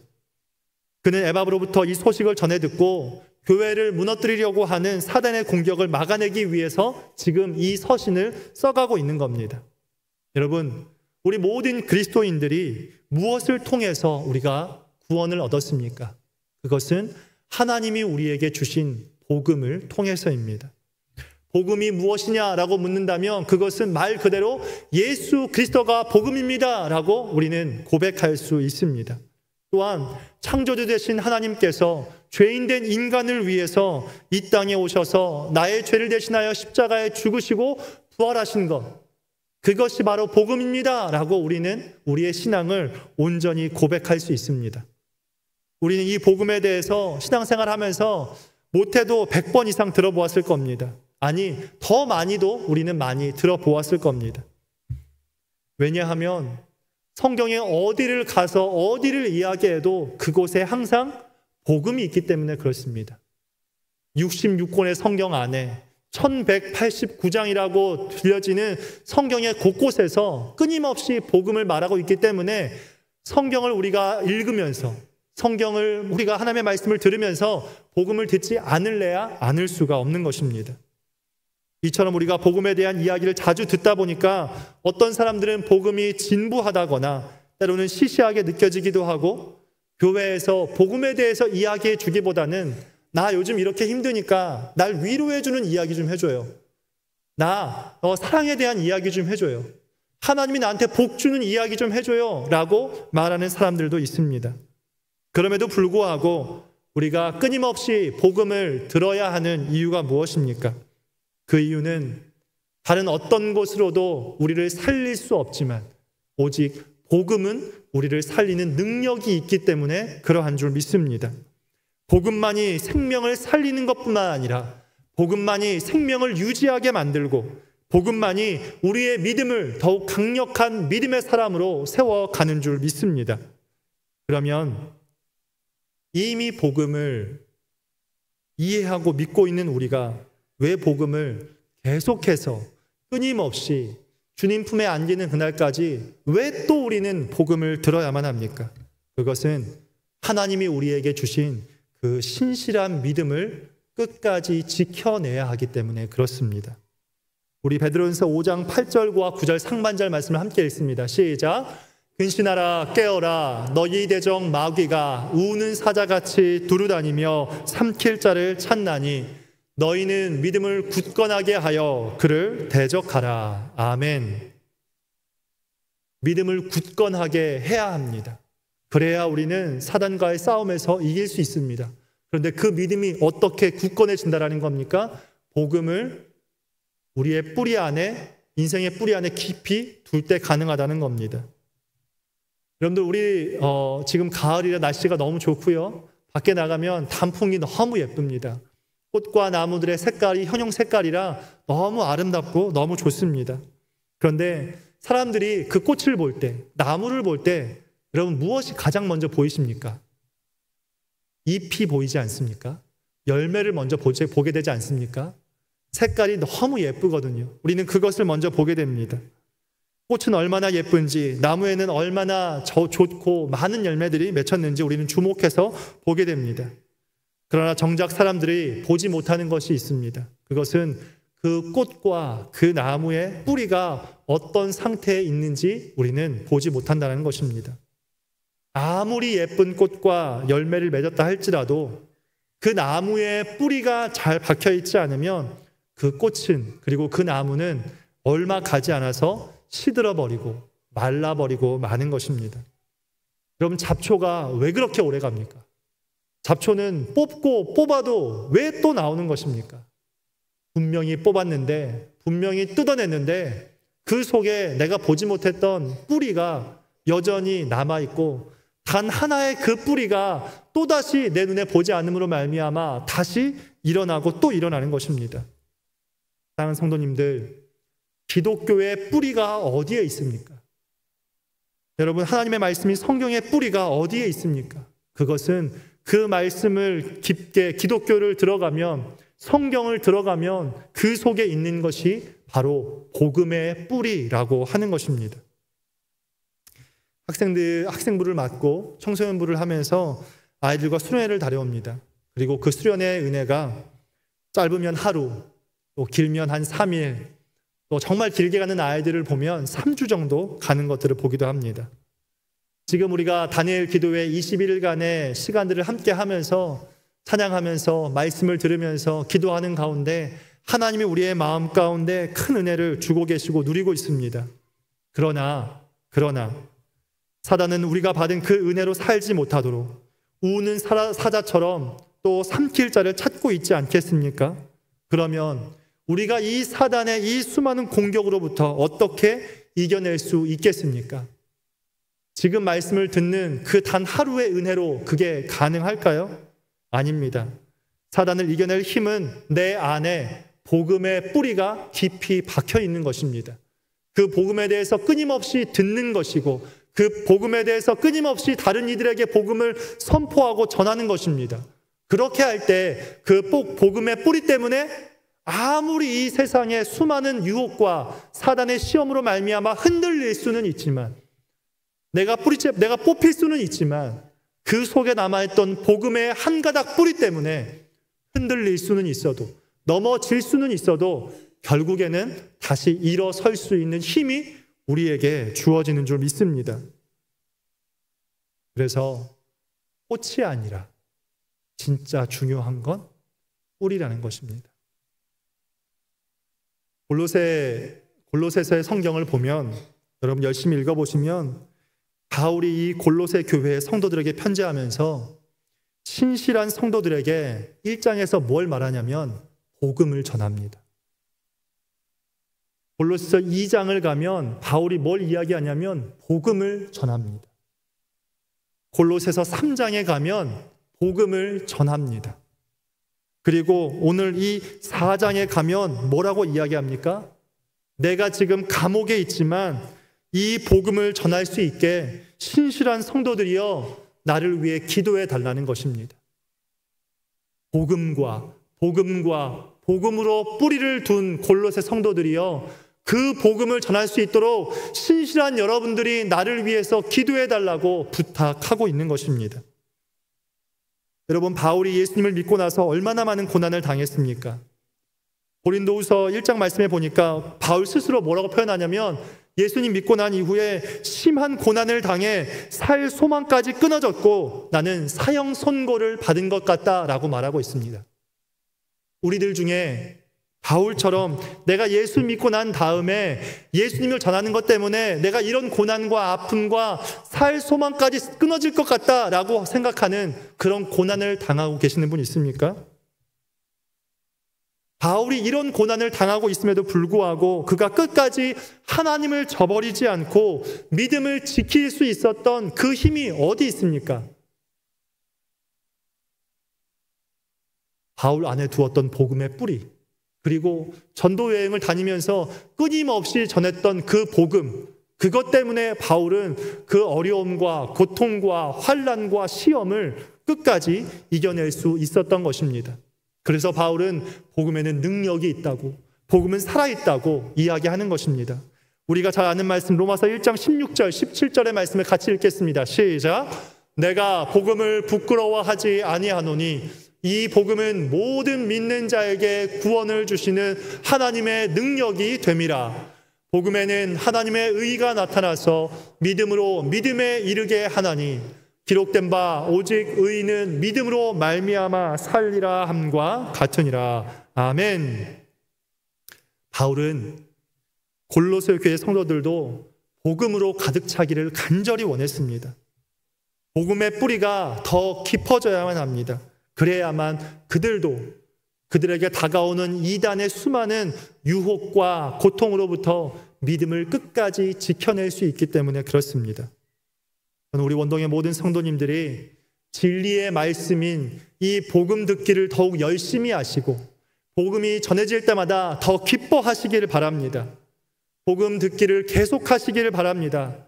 그는 에바브로부터 이 소식을 전해 듣고 교회를 무너뜨리려고 하는 사단의 공격을 막아내기 위해서 지금 이 서신을 써가고 있는 겁니다. 여러분, 우리 모든 그리스도인들이 무엇을 통해서 우리가 구원을 얻었습니까? 그것은 하나님이 우리에게 주신 복음을 통해서입니다. 복음이 무엇이냐라고 묻는다면 그것은 말 그대로 예수 그리스도가 복음입니다 라고 우리는 고백할 수 있습니다. 또한 창조주 되신 하나님께서 죄인된 인간을 위해서 이 땅에 오셔서 나의 죄를 대신하여 십자가에 죽으시고 부활하신 것, 그것이 바로 복음입니다 라고 우리는 우리의 신앙을 온전히 고백할 수 있습니다. 우리는 이 복음에 대해서 신앙생활하면서 못해도 100번 이상 들어보았을 겁니다. 아니, 더 많이도 우리는 많이 들어보았을 겁니다. 왜냐하면 성경에 어디를 가서 어디를 이야기해도 그곳에 항상 복음이 있기 때문에 그렇습니다. 66권의 성경 안에 1189장이라고 들려지는 성경의 곳곳에서 끊임없이 복음을 말하고 있기 때문에 성경을 우리가 읽으면서 성경을 우리가 하나님의 말씀을 들으면서 복음을 듣지 않을래야 않을 수가 없는 것입니다. 이처럼 우리가 복음에 대한 이야기를 자주 듣다 보니까 어떤 사람들은 복음이 진부하다거나 때로는 시시하게 느껴지기도 하고 교회에서 복음에 대해서 이야기해 주기보다는 나 요즘 이렇게 힘드니까 날 위로해 주는 이야기 좀 해줘요. 나 사랑에 대한 이야기 좀 해줘요. 하나님이 나한테 복 주는 이야기 좀 해줘요 라고 말하는 사람들도 있습니다. 그럼에도 불구하고 우리가 끊임없이 복음을 들어야 하는 이유가 무엇입니까? 그 이유는 다른 어떤 것으로도 우리를 살릴 수 없지만 오직 복음은 우리를 살리는 능력이 있기 때문에 그러한 줄 믿습니다. 복음만이 생명을 살리는 것뿐만 아니라 복음만이 생명을 유지하게 만들고 복음만이 우리의 믿음을 더욱 강력한 믿음의 사람으로 세워가는 줄 믿습니다. 그러면 이미 복음을 이해하고 믿고 있는 우리가 왜 복음을 계속해서 끊임없이 주님 품에 안기는 그날까지 왜 또 우리는 복음을 들어야만 합니까? 그것은 하나님이 우리에게 주신 그 신실한 믿음을 끝까지 지켜내야 하기 때문에 그렇습니다. 우리 베드로전서 5장 8절과 9절 상반절 말씀을 함께 읽습니다. 시작. 근신하라 깨어라 너희 대적 마귀가 우는 사자같이 두루다니며 삼킬 자를 찾나니 너희는 믿음을 굳건하게 하여 그를 대적하라. 아멘. 믿음을 굳건하게 해야 합니다. 그래야 우리는 사단과의 싸움에서 이길 수 있습니다. 그런데 그 믿음이 어떻게 굳건해진다라는 겁니까? 복음을 우리의 뿌리 안에, 인생의 뿌리 안에 깊이 둘 때 가능하다는 겁니다. 여러분들 우리 지금 가을이라 날씨가 너무 좋고요. 밖에 나가면 단풍이 너무 예쁩니다. 꽃과 나무들의 색깔이 현용 색깔이라 너무 아름답고 너무 좋습니다. 그런데 사람들이 그 꽃을 볼 때, 나무를 볼 때 여러분 무엇이 가장 먼저 보이십니까? 잎이 보이지 않습니까? 열매를 먼저 보게 되지 않습니까? 색깔이 너무 예쁘거든요. 우리는 그것을 먼저 보게 됩니다. 꽃은 얼마나 예쁜지, 나무에는 얼마나 좋고 많은 열매들이 맺혔는지 우리는 주목해서 보게 됩니다. 그러나 정작 사람들이 보지 못하는 것이 있습니다. 그것은 그 꽃과 그 나무의 뿌리가 어떤 상태에 있는지 우리는 보지 못한다는 것입니다. 아무리 예쁜 꽃과 열매를 맺었다 할지라도 그 나무에 뿌리가 잘 박혀 있지 않으면 그 꽃은, 그리고 그 나무는 얼마 가지 않아서 시들어버리고 말라버리고 마는 것입니다. 여러분, 잡초가 왜 그렇게 오래 갑니까? 잡초는 뽑고 뽑아도 왜 또 나오는 것입니까? 분명히 뽑았는데, 분명히 뜯어냈는데 그 속에 내가 보지 못했던 뿌리가 여전히 남아있고, 단 하나의 그 뿌리가 또다시 내 눈에 보지 않음으로 말미암아 다시 일어나고 또 일어나는 것입니다. 사랑하는 성도님들, 기독교의 뿌리가 어디에 있습니까? 여러분, 하나님의 말씀이, 성경의 뿌리가 어디에 있습니까? 그것은 그 말씀을 깊게, 기독교를 들어가면, 성경을 들어가면 그 속에 있는 것이 바로 복음의 뿌리라고 하는 것입니다. 학생부를 맡고 청소년부를 하면서 아이들과 수련회를 다녀옵니다. 그리고 그 수련회의 은혜가 짧으면 하루, 또 길면 한 3일, 또 정말 길게 가는 아이들을 보면 3주 정도 가는 것들을 보기도 합니다. 지금 우리가 다니엘 기도회 21일간의 시간들을 함께 하면서, 찬양하면서, 말씀을 들으면서 기도하는 가운데 하나님이 우리의 마음 가운데 큰 은혜를 주고 계시고 누리고 있습니다. 그러나 사단은 우리가 받은 그 은혜로 살지 못하도록 우는 사자처럼 또 삼킬 자를 찾고 있지 않겠습니까? 그러면 우리가 이 사단의 이 수많은 공격으로부터 어떻게 이겨낼 수 있겠습니까? 지금 말씀을 듣는 그 단 하루의 은혜로 그게 가능할까요? 아닙니다. 사단을 이겨낼 힘은 내 안에 복음의 뿌리가 깊이 박혀 있는 것입니다. 그 복음에 대해서 끊임없이 듣는 것이고, 그 복음에 대해서 끊임없이 다른 이들에게 복음을 선포하고 전하는 것입니다. 그렇게 할 때 그 복음의 뿌리 때문에 아무리 이 세상의 수많은 유혹과 사단의 시험으로 말미암아 흔들릴 수는 있지만, 내가 뽑힐 수는 있지만, 그 속에 남아있던 복음의 한 가닥 뿌리 때문에 흔들릴 수는 있어도, 넘어질 수는 있어도 결국에는 다시 일어설 수 있는 힘이 우리에게 주어지는 줄 믿습니다. 그래서 꽃이 아니라 진짜 중요한 건 뿌리라는 것입니다. 골로새서의 성경을 보면, 여러분 열심히 읽어보시면 바울이 이 골로새 교회의 성도들에게 편지하면서 신실한 성도들에게 1장에서 뭘 말하냐면 복음을 전합니다. 골로새서 2장을 가면 바울이 뭘 이야기하냐면 복음을 전합니다. 골로새서 3장에 가면 복음을 전합니다. 그리고 오늘 이 4장에 가면 뭐라고 이야기합니까? 내가 지금 감옥에 있지만 이 복음을 전할 수 있게 신실한 성도들이여 나를 위해 기도해 달라는 것입니다. 복음으로 뿌리를 둔 골로새 성도들이여 그 복음을 전할 수 있도록 신실한 여러분들이 나를 위해서 기도해 달라고 부탁하고 있는 것입니다. 여러분, 바울이 예수님을 믿고 나서 얼마나 많은 고난을 당했습니까? 고린도후서 1장 말씀에 보니까 바울 스스로 뭐라고 표현하냐면, 예수님 믿고 난 이후에 심한 고난을 당해 살 소망까지 끊어졌고 나는 사형 선고를 받은 것 같다라고 말하고 있습니다. 우리들 중에 바울처럼 내가 예수 믿고 난 다음에 예수님을 전하는 것 때문에 내가 이런 고난과 아픔과 살 소망까지 끊어질 것 같다라고 생각하는 그런 고난을 당하고 계시는 분 있습니까? 바울이 이런 고난을 당하고 있음에도 불구하고 그가 끝까지 하나님을 저버리지 않고 믿음을 지킬 수 있었던 그 힘이 어디 있습니까? 바울 안에 두었던 복음의 뿌리, 그리고 전도 여행을 다니면서 끊임없이 전했던 그 복음, 그것 때문에 바울은 그 어려움과 고통과 환난과 시험을 끝까지 이겨낼 수 있었던 것입니다. 그래서 바울은 복음에는 능력이 있다고, 복음은 살아있다고 이야기하는 것입니다. 우리가 잘 아는 말씀 로마서 1장 16절 17절의 말씀을 같이 읽겠습니다. 시작. 내가 복음을 부끄러워하지 아니하노니 이 복음은 모든 믿는 자에게 구원을 주시는 하나님의 능력이 됨이라. 복음에는 하나님의 의가 나타나서 믿음으로 믿음에 이르게 하나니 기록된 바 오직 의인은 믿음으로 말미암아 살리라 함과 같으니라. 아멘. 바울은 골로새 교회 성도들도 복음으로 가득 차기를 간절히 원했습니다. 복음의 뿌리가 더 깊어져야만 합니다. 그래야만 그들에게 다가오는 이단의 수많은 유혹과 고통으로부터 믿음을 끝까지 지켜낼 수 있기 때문에 그렇습니다. 저는 우리 원동의 모든 성도님들이 진리의 말씀인 이 복음 듣기를 더욱 열심히 하시고 복음이 전해질 때마다 더 기뻐하시기를 바랍니다. 복음 듣기를 계속하시기를 바랍니다.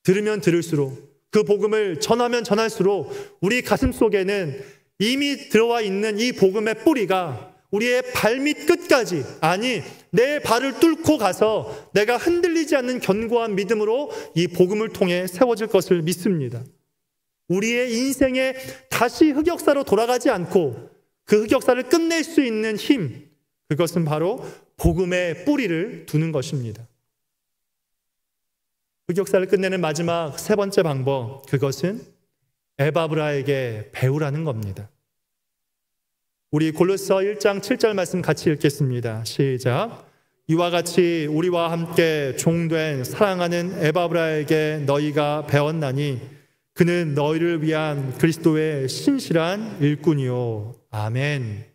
들으면 들을수록 그 복음을 전하면 전할수록 우리 가슴 속에는 이미 들어와 있는 이 복음의 뿌리가 우리의 발밑 끝까지, 아니 내 발을 뚫고 가서 내가 흔들리지 않는 견고한 믿음으로 이 복음을 통해 세워질 것을 믿습니다. 우리의 인생에 다시 흑역사로 돌아가지 않고 그 흑역사를 끝낼 수 있는 힘, 그것은 바로 복음의 뿌리를 두는 것입니다. 흑역사를 끝내는 마지막 세 번째 방법, 그것은 에바브라에게 배우라는 겁니다. 우리 골로새 1장 7절 말씀 같이 읽겠습니다. 시작. 이와 같이 우리와 함께 종된 사랑하는 에바브라에게 너희가 배웠나니 그는 너희를 위한 그리스도의 신실한 일꾼이요. 아멘.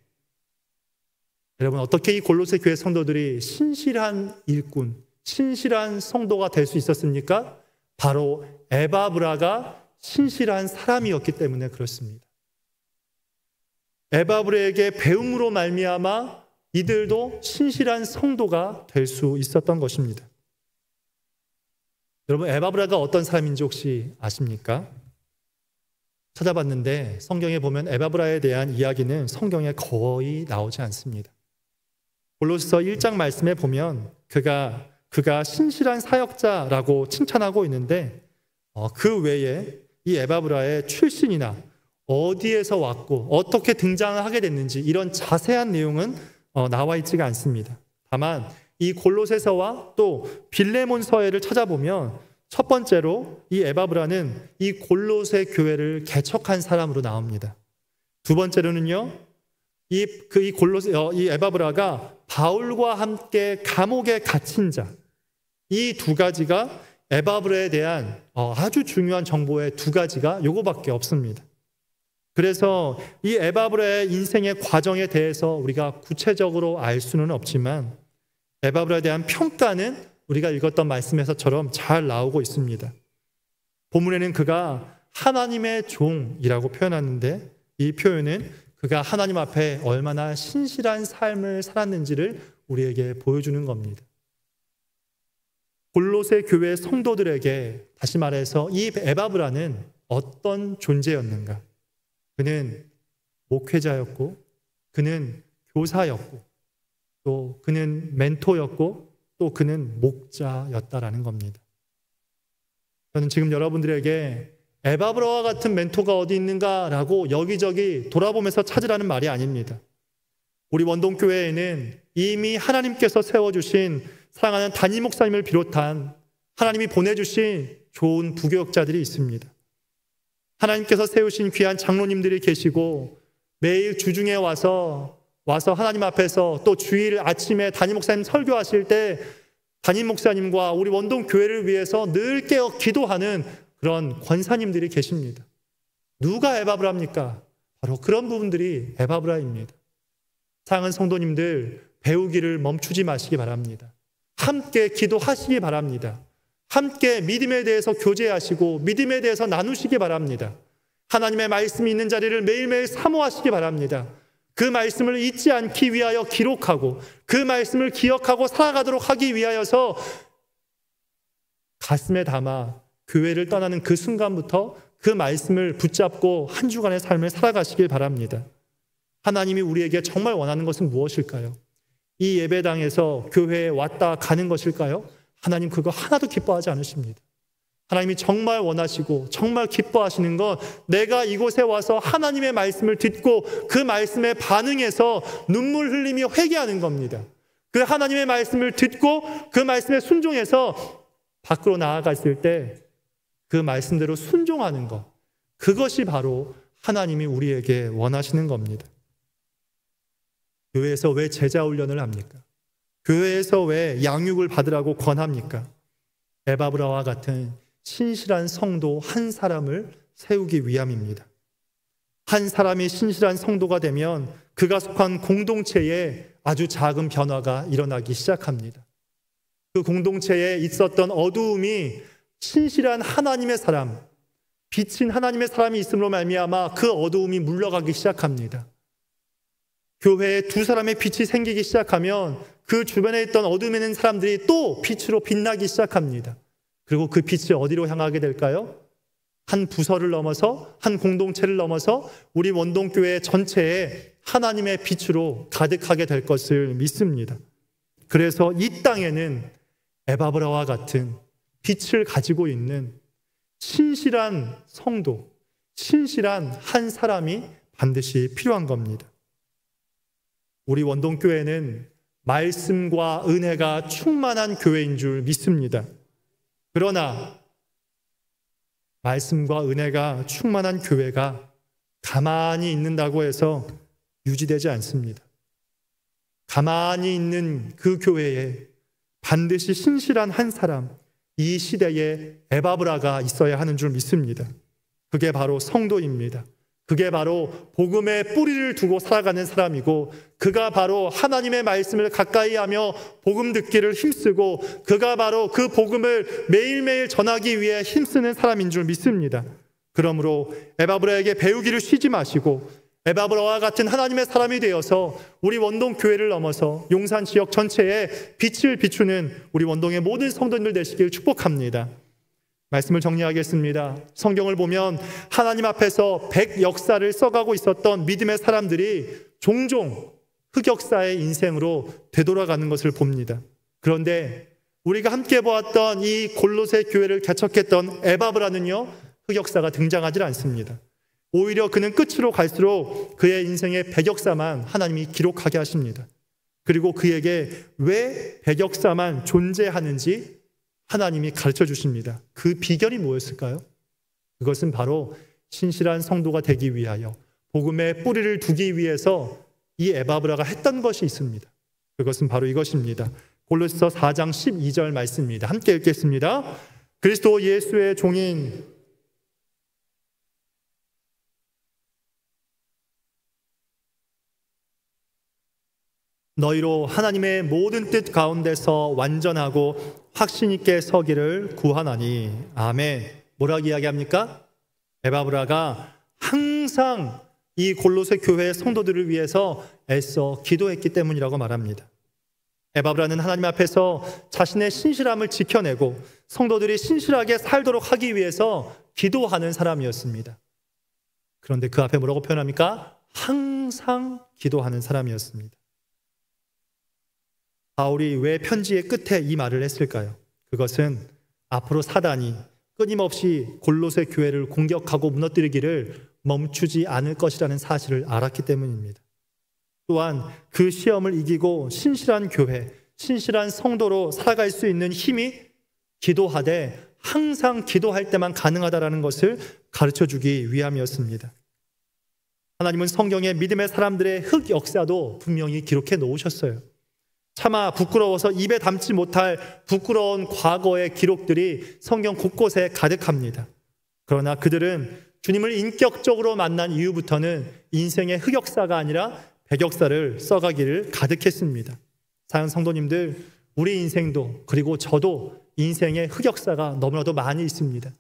여러분, 어떻게 이 골로새 교회 성도들이 신실한 일꾼, 신실한 성도가 될 수 있었습니까? 바로 에바브라가 신실한 사람이었기 때문에 그렇습니다. 에바브라에게 배움으로 말미암아 이들도 신실한 성도가 될 수 있었던 것입니다. 여러분, 에바브라가 어떤 사람인지 혹시 아십니까? 찾아봤는데 성경에 보면 에바브라에 대한 이야기는 성경에 거의 나오지 않습니다. 골로새서 1장 말씀에 보면 그가 신실한 사역자라고 칭찬하고 있는데 그 외에 이 에바브라의 출신이나 어디에서 왔고 어떻게 등장을 하게 됐는지 이런 자세한 내용은 나와 있지가 않습니다. 다만 이 골로새서와 또 빌레몬서에를 찾아보면 첫 번째로 이 에바브라는 이 골로새 교회를 개척한 사람으로 나옵니다. 두 번째로는요, 이 에바브라가 바울과 함께 감옥에 갇힌 자, 이 두 가지가 에바브라에 대한 아주 중요한 정보의 두 가지가 요거밖에 없습니다. 그래서 이 에바브라의 인생의 과정에 대해서 우리가 구체적으로 알 수는 없지만 에바브라에 대한 평가는 우리가 읽었던 말씀에서처럼 잘 나오고 있습니다. 본문에는 그가 하나님의 종이라고 표현하는데 이 표현은 그가 하나님 앞에 얼마나 신실한 삶을 살았는지를 우리에게 보여주는 겁니다. 골로새 교회 성도들에게 다시 말해서 이 에바브라는 어떤 존재였는가? 그는 목회자였고, 그는 교사였고, 또 그는 멘토였고, 또 그는 목자였다라는 겁니다. 저는 지금 여러분들에게 에바브라와 같은 멘토가 어디 있는가라고 여기저기 돌아보면서 찾으라는 말이 아닙니다. 우리 원동교회에는 이미 하나님께서 세워주신 사랑하는 담임 목사님을 비롯한 하나님이 보내주신 좋은 부교역자들이 있습니다. 하나님께서 세우신 귀한 장로님들이 계시고 매일 주중에 와서 하나님 앞에서 또 주일 아침에 담임 목사님 설교하실 때 담임 목사님과 우리 원동교회를 위해서 늘 깨어 기도하는 그런 권사님들이 계십니다. 누가 에바브라입니까? 바로 그런 부분들이 에바브라입니다. 사랑하는 성도님들, 배우기를 멈추지 마시기 바랍니다. 함께 기도하시기 바랍니다. 함께 믿음에 대해서 교제하시고 믿음에 대해서 나누시기 바랍니다. 하나님의 말씀이 있는 자리를 매일매일 사모하시기 바랍니다. 그 말씀을 잊지 않기 위하여 기록하고 그 말씀을 기억하고 살아가도록 하기 위하여서 가슴에 담아 교회를 떠나는 그 순간부터 그 말씀을 붙잡고 한 주간의 삶을 살아가시길 바랍니다. 하나님이 우리에게 정말 원하는 것은 무엇일까요? 이 예배당에서 교회에 왔다 가는 것일까요? 하나님 그거 하나도 기뻐하지 않으십니다. 하나님이 정말 원하시고 정말 기뻐하시는 건 내가 이곳에 와서 하나님의 말씀을 듣고 그 말씀에 반응해서 눈물 흘리며 회개하는 겁니다. 그 하나님의 말씀을 듣고 그 말씀에 순종해서 밖으로 나아갔을 때 그 말씀대로 순종하는 것, 그것이 바로 하나님이 우리에게 원하시는 겁니다. 교회에서 왜 제자 훈련을 합니까? 교회에서 왜 양육을 받으라고 권합니까? 에바브라와 같은 신실한 성도 한 사람을 세우기 위함입니다. 한 사람이 신실한 성도가 되면 그가 속한 공동체에 아주 작은 변화가 일어나기 시작합니다. 그 공동체에 있었던 어두움이 신실한 하나님의 사람, 빛인 하나님의 사람이 있음으로 말미암아 그 어두움이 물러가기 시작합니다. 교회에 두 사람의 빛이 생기기 시작하면 그 주변에 있던 어둠에 있는 사람들이 또 빛으로 빛나기 시작합니다. 그리고 그 빛이 어디로 향하게 될까요? 한 부서를 넘어서, 한 공동체를 넘어서 우리 원동교회 전체에 하나님의 빛으로 가득하게 될 것을 믿습니다. 그래서 이 땅에는 에바브라와 같은 빛을 가지고 있는 신실한 성도, 신실한 한 사람이 반드시 필요한 겁니다. 우리 원동교회는 말씀과 은혜가 충만한 교회인 줄 믿습니다. 그러나 말씀과 은혜가 충만한 교회가 가만히 있는다고 해서 유지되지 않습니다. 가만히 있는 그 교회에 반드시 신실한 한 사람, 이 시대에 에바브라가 있어야 하는 줄 믿습니다. 그게 바로 성도입니다. 그게 바로 복음의 뿌리를 두고 살아가는 사람이고, 그가 바로 하나님의 말씀을 가까이 하며 복음 듣기를 힘쓰고, 그가 바로 그 복음을 매일매일 전하기 위해 힘쓰는 사람인 줄 믿습니다. 그러므로 에바브라에게 배우기를 쉬지 마시고 에바브라와 같은 하나님의 사람이 되어서 우리 원동 교회를 넘어서 용산 지역 전체에 빛을 비추는 우리 원동의 모든 성도님들 되시길 축복합니다. 말씀을 정리하겠습니다. 성경을 보면 하나님 앞에서 백역사를 써가고 있었던 믿음의 사람들이 종종 흑역사의 인생으로 되돌아가는 것을 봅니다. 그런데 우리가 함께 보았던 이 골로새 교회를 개척했던 에바브라는요, 흑역사가 등장하지 않습니다. 오히려 그는 끝으로 갈수록 그의 인생의 백역사만 하나님이 기록하게 하십니다. 그리고 그에게 왜 백역사만 존재하는지 하나님이 가르쳐 주십니다. 그 비결이 뭐였을까요? 그것은 바로 신실한 성도가 되기 위하여 복음의 뿌리를 두기 위해서 이 에바브라가 했던 것이 있습니다. 그것은 바로 이것입니다. 골로새서 4장 12절 말씀입니다. 함께 읽겠습니다. 그리스도 예수의 종인 너희로 하나님의 모든 뜻 가운데서 완전하고 확신 있게 서기를 구하나니. 아멘. 뭐라고 이야기합니까? 에바브라가 항상 이 골로새 교회의 성도들을 위해서 애써 기도했기 때문이라고 말합니다. 에바브라는 하나님 앞에서 자신의 신실함을 지켜내고 성도들이 신실하게 살도록 하기 위해서 기도하는 사람이었습니다. 그런데 그 앞에 뭐라고 표현합니까? 항상 기도하는 사람이었습니다. 바울이 왜 편지의 끝에 이 말을 했을까요? 그것은 앞으로 사단이 끊임없이 골로새 교회를 공격하고 무너뜨리기를 멈추지 않을 것이라는 사실을 알았기 때문입니다. 또한 그 시험을 이기고 신실한 교회, 신실한 성도로 살아갈 수 있는 힘이 기도하되 항상 기도할 때만 가능하다는 것을 가르쳐주기 위함이었습니다. 하나님은 성경에 믿음의 사람들의 흑역사도 분명히 기록해 놓으셨어요. 차마 부끄러워서 입에 담지 못할 부끄러운 과거의 기록들이 성경 곳곳에 가득합니다. 그러나 그들은 주님을 인격적으로 만난 이후부터는 인생의 흑역사가 아니라 백역사를 써가기를 가득했습니다. 사랑하는 성도님들, 우리 인생도 그리고 저도 인생의 흑역사가 너무나도 많이 있습니다.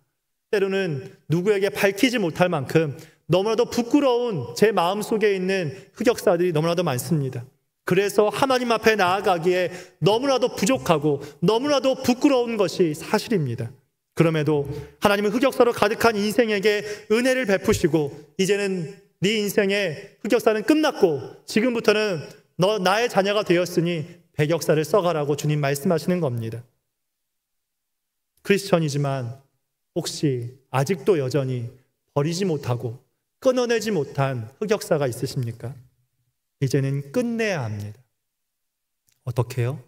때로는 누구에게 밝히지 못할 만큼 너무나도 부끄러운 제 마음속에 있는 흑역사들이 너무나도 많습니다. 그래서 하나님 앞에 나아가기에 너무나도 부족하고 너무나도 부끄러운 것이 사실입니다. 그럼에도 하나님은 흑역사로 가득한 인생에게 은혜를 베푸시고 이제는 네 인생의 흑역사는 끝났고 지금부터는 너 나의 자녀가 되었으니 백역사를 써가라고 주님 말씀하시는 겁니다. 크리스천이지만 혹시 아직도 여전히 버리지 못하고 끊어내지 못한 흑역사가 있으십니까? 이제는 끝내야 합니다. 어떻게요?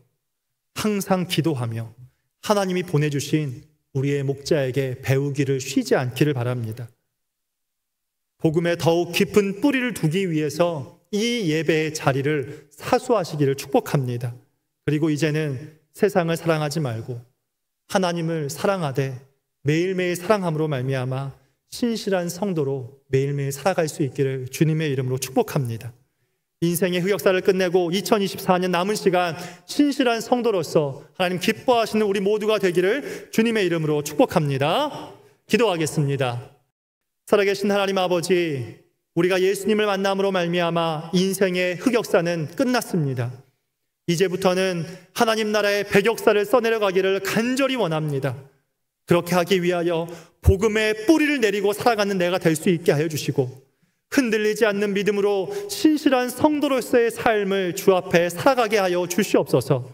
항상 기도하며 하나님이 보내주신 우리의 목자에게 배우기를 쉬지 않기를 바랍니다. 복음에 더욱 깊은 뿌리를 두기 위해서 이 예배의 자리를 사수하시기를 축복합니다. 그리고 이제는 세상을 사랑하지 말고 하나님을 사랑하되 매일매일 사랑함으로 말미암아 신실한 성도로 매일매일 살아갈 수 있기를 주님의 이름으로 축복합니다. 인생의 흑역사를 끝내고 2024년 남은 시간 신실한 성도로서 하나님 기뻐하시는 우리 모두가 되기를 주님의 이름으로 축복합니다. 기도하겠습니다. 살아계신 하나님 아버지, 우리가 예수님을 만남으로 말미암아 인생의 흑역사는 끝났습니다. 이제부터는 하나님 나라의 백역사를 써내려가기를 간절히 원합니다. 그렇게 하기 위하여 복음의 뿌리를 내리고 살아가는 내가 될 수 있게 하여 주시고 흔들리지 않는 믿음으로 신실한 성도로서의 삶을 주 앞에 살아가게 하여 주시옵소서.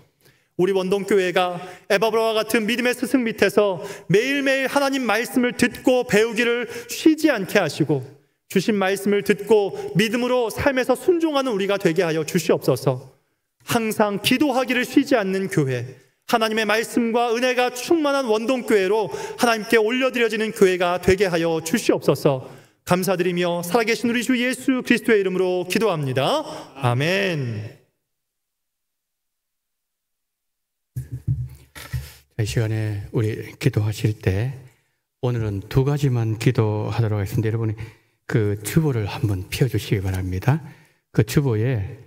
우리 원동교회가 에바브라와 같은 믿음의 스승 밑에서 매일매일 하나님 말씀을 듣고 배우기를 쉬지 않게 하시고 주신 말씀을 듣고 믿음으로 삶에서 순종하는 우리가 되게 하여 주시옵소서. 항상 기도하기를 쉬지 않는 교회, 하나님의 말씀과 은혜가 충만한 원동교회로 하나님께 올려드려지는 교회가 되게 하여 주시옵소서. 감사드리며 살아계신 우리 주 예수 그리스도의 이름으로 기도합니다. 아멘. 이 시간에 우리 기도하실 때 오늘은 두 가지만 기도하도록 하겠습니다. 여러분이 그 주보를 한번 펴주시기 바랍니다. 그 주보에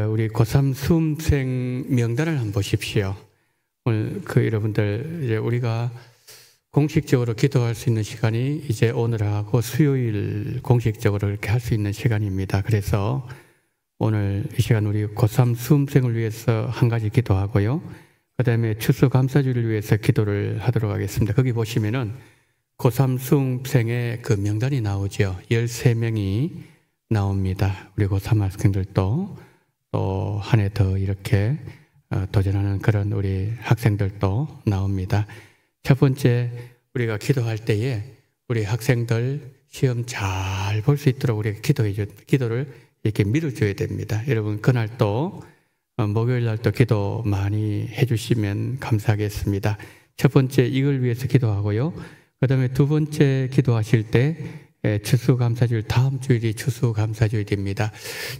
우리 고3 수험생 명단을 한번 보십시오. 오늘 그 여러분들 이제 우리가 공식적으로 기도할 수 있는 시간이 이제 오늘하고 수요일 공식적으로 이렇게 할 수 있는 시간입니다. 그래서 오늘 이 시간 우리 고3 수험생을 위해서 한 가지 기도하고요. 그 다음에 추수감사주를 위해서 기도를 하도록 하겠습니다. 거기 보시면은 고3 수험생의 그 명단이 나오죠. 13명이 나옵니다. 우리 고3 학생들도 또 한 해 더 이렇게 도전하는 그런 우리 학생들도 나옵니다. 첫 번째, 우리가 기도할 때에 우리 학생들 시험 잘 볼 수 있도록 우리가 기도를 이렇게 밀어줘야 됩니다. 여러분, 그날 또 목요일 날 또 기도 많이 해주시면 감사하겠습니다. 첫 번째, 이걸 위해서 기도하고요. 그 다음에 두 번째 기도하실 때 추수감사주일, 다음 주일이 추수감사주일입니다.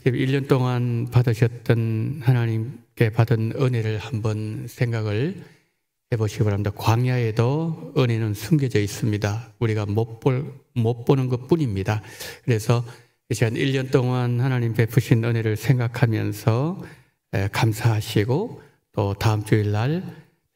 1년 동안 받으셨던 하나님께 받은 은혜를 한번 생각을 해보시기 바랍니다. 광야에도 은혜는 숨겨져 있습니다. 우리가 못 보는 것 뿐입니다. 그래서 이 시간 1년 동안 하나님 베푸신 은혜를 생각하면서 감사하시고 또 다음 주일 날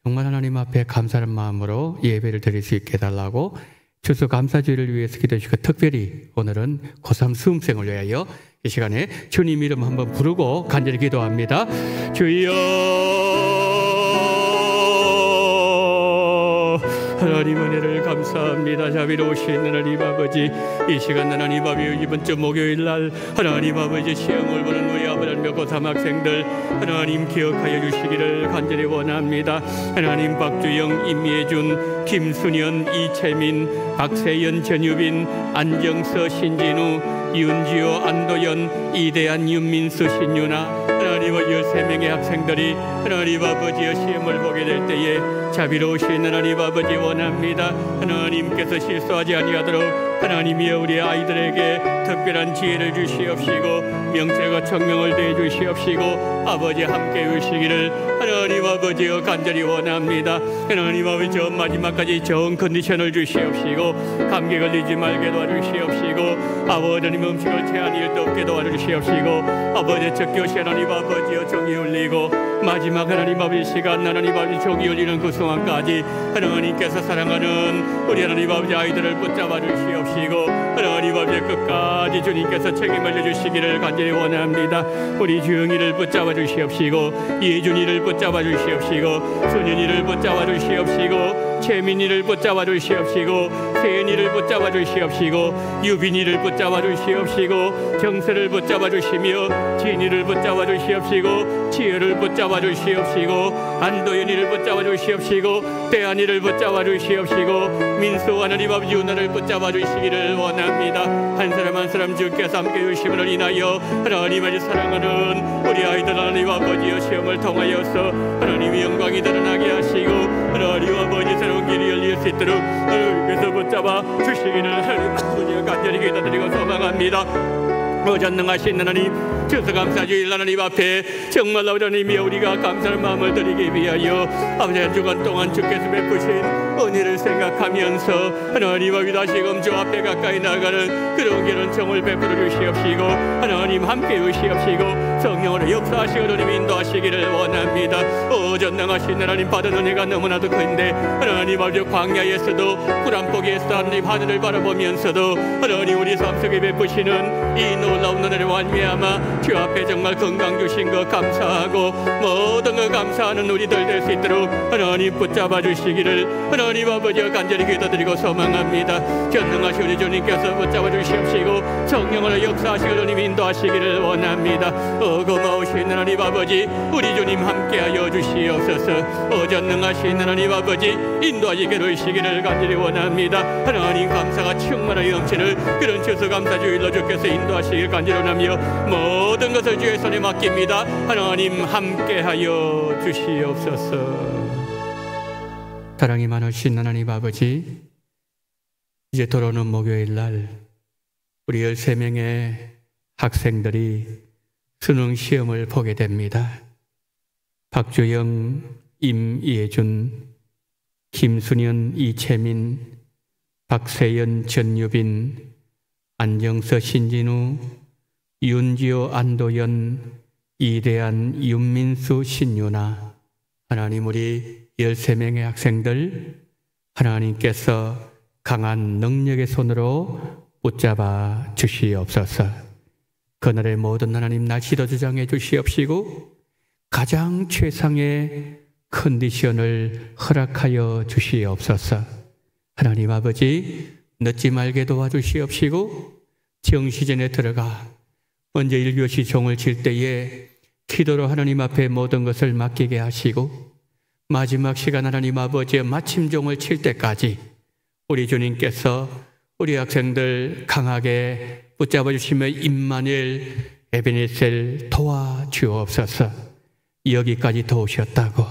정말 하나님 앞에 감사하는 마음으로 예배를 드릴 수 있게 해달라고 추수감사주일을 위해서 기도해주시고, 특별히 오늘은 고3 수험생을 위하여 이 시간에 주님 이름 한번 부르고 간절히 기도합니다. 주여, 하나님 은혜를 감사합니다. 자비로우신 하나님 아버지, 이 시간 하나님 아버지 이번 주 목요일 날 하나님 아버지 시험을 보는 우리 아버지며 고3 학생들 하나님 기억하여 주시기를 간절히 원합니다. 하나님 박주영, 임예준, 김순현, 이채민, 박세연, 전유빈, 안정서, 신진우, 윤지호, 안도연, 이대한, 윤민수, 신유나 하나님 13명의 학생들이 하나님 아버지의 시험을 보게 될 때에 자비로우신 하나님 아버지 원합니다. 하나님께서 실수하지 아니하도록 하나님이여 우리 아이들에게 특별한 지혜를 주시옵시고 명철과 청명을 더해 주시옵시고 아버지 함께 해주시기를 하나님 아버지여 간절히 원합니다. 하나님 아버지 저 마지막까지 좋은 컨디션을 주시옵시고 감기 걸리지 말게 도와주시옵시고 아버지 음식을 체한 일도 없게 도와주시옵시고 아버지 첫 교시 하나님 아버지여 종이 울리고 마지막 하나님 아버지 시간 하나님 아버지 종이 울리는 그 순간까지 하나님께서 사랑하는 우리 하나님 아버지 아이들을 붙잡아 주시옵시고 하나님 아버지 끝까지 주님께서 책임을 져주시기를 간절히 원합니다. 우리 주영이를 붙잡아 주시옵시고 예준이를 붙잡아 주시옵시고 순현이를 붙잡아 주시옵시고 최민이를 붙잡아 주시옵시고 세은이를 붙잡아 주시옵시고 유빈이를 붙잡아 주시옵시고 정세를 붙잡아 주시며 진이를 붙잡아 주시옵시고 지혜를 붙잡아 주시옵시고 안도연이를 붙잡아 주시옵시고 대한이를 붙잡아 주시옵시고 민수 하나님 아버지 윤아를 붙잡아 주시기를 원합니다. 한 사람 한 사람 주께서 함께 주심을 인하여 하나님 아버지 사랑하는 우리 아이들 하나님 아버지의 시험을 통하여서 하나님의 영광이 드러나게 하시고 하나님 아버지 새로운 길이 열릴 수 있도록 하나님께서 붙잡아 주시기를 하나님 아버지 주시옵시고 간절히 기도드리고 소망합니다. 전능하신 하나님, 주서 감사주일 하나님 앞에 정말 아버지 하나님이여 우리가 감사의 마음을 드리기 위하여 아버지 한 주간 동안 주께서 베푸신 은혜를 생각하면서 하나님 아버지 다시금 주 앞에 가까이 나가는 그런 길은 정을 베풀어 주시옵시고 하나님 함께 주시옵시고 성령으로 역사하시고 하나님 인도하시기를 원합니다. 전능하신 하나님, 받은 은혜가 너무나도 큰데 하나님 아버지 광야에서도 꿀한포기에서도 하나님 하늘을 바라보면서도 하나님 우리 삶 속에 베푸시는 이 놀라운 은혜를 말미암아 주 앞에 정말 건강 주신 것 감사하고 모든 것 감사하는 우리들 될 수 있도록 하나님 붙잡아 주시기를 하나님 아버지와 간절히 기도드리고 소망합니다. 전능하신 우리 주님께서 붙잡아 주시옵시고 성령으로 역사하시고 하나님 인도하시기를 원합니다. 고마우신 하나님 아버지, 우리 주님 함께하여 주시옵소서. 전능하신 하나님 아버지, 인도하시기를 시기를 간절히 원합니다. 하나님 감사가 충만하여 넘치는 그런 추수감사주일로 주께서 인도하시길 간절히 원하며 모든 것을 주의 손에 맡깁니다. 하나님 함께하여 주시옵소서. 사랑이 많으신 하나님 아버지, 이제 돌아오는 목요일 날 우리 13명의 학생들이 수능 시험을 보게 됩니다. 박주영, 임예준, 김순현, 이채민, 박세연, 전유빈, 안정서, 신진우, 윤지호, 안도연, 이대한, 윤민수, 신유나. 하나님, 우리 13명의 학생들 하나님께서 강한 능력의 손으로 붙잡아 주시옵소서. 그날의 모든 하나님 날씨도 주장해 주시옵시고 가장 최상의 컨디션을 허락하여 주시옵소서. 하나님 아버지, 늦지 말게 도와주시옵시고 정시전에 들어가 먼저 1교시 종을 칠 때에 기도로 하나님 앞에 모든 것을 맡기게 하시고 마지막 시간 하나님 아버지의 마침 종을 칠 때까지 우리 주님께서 우리 학생들 강하게 붙잡아 주시며 임마누엘, 에베네셀 도와주옵소서. 여기까지 도우셨다고,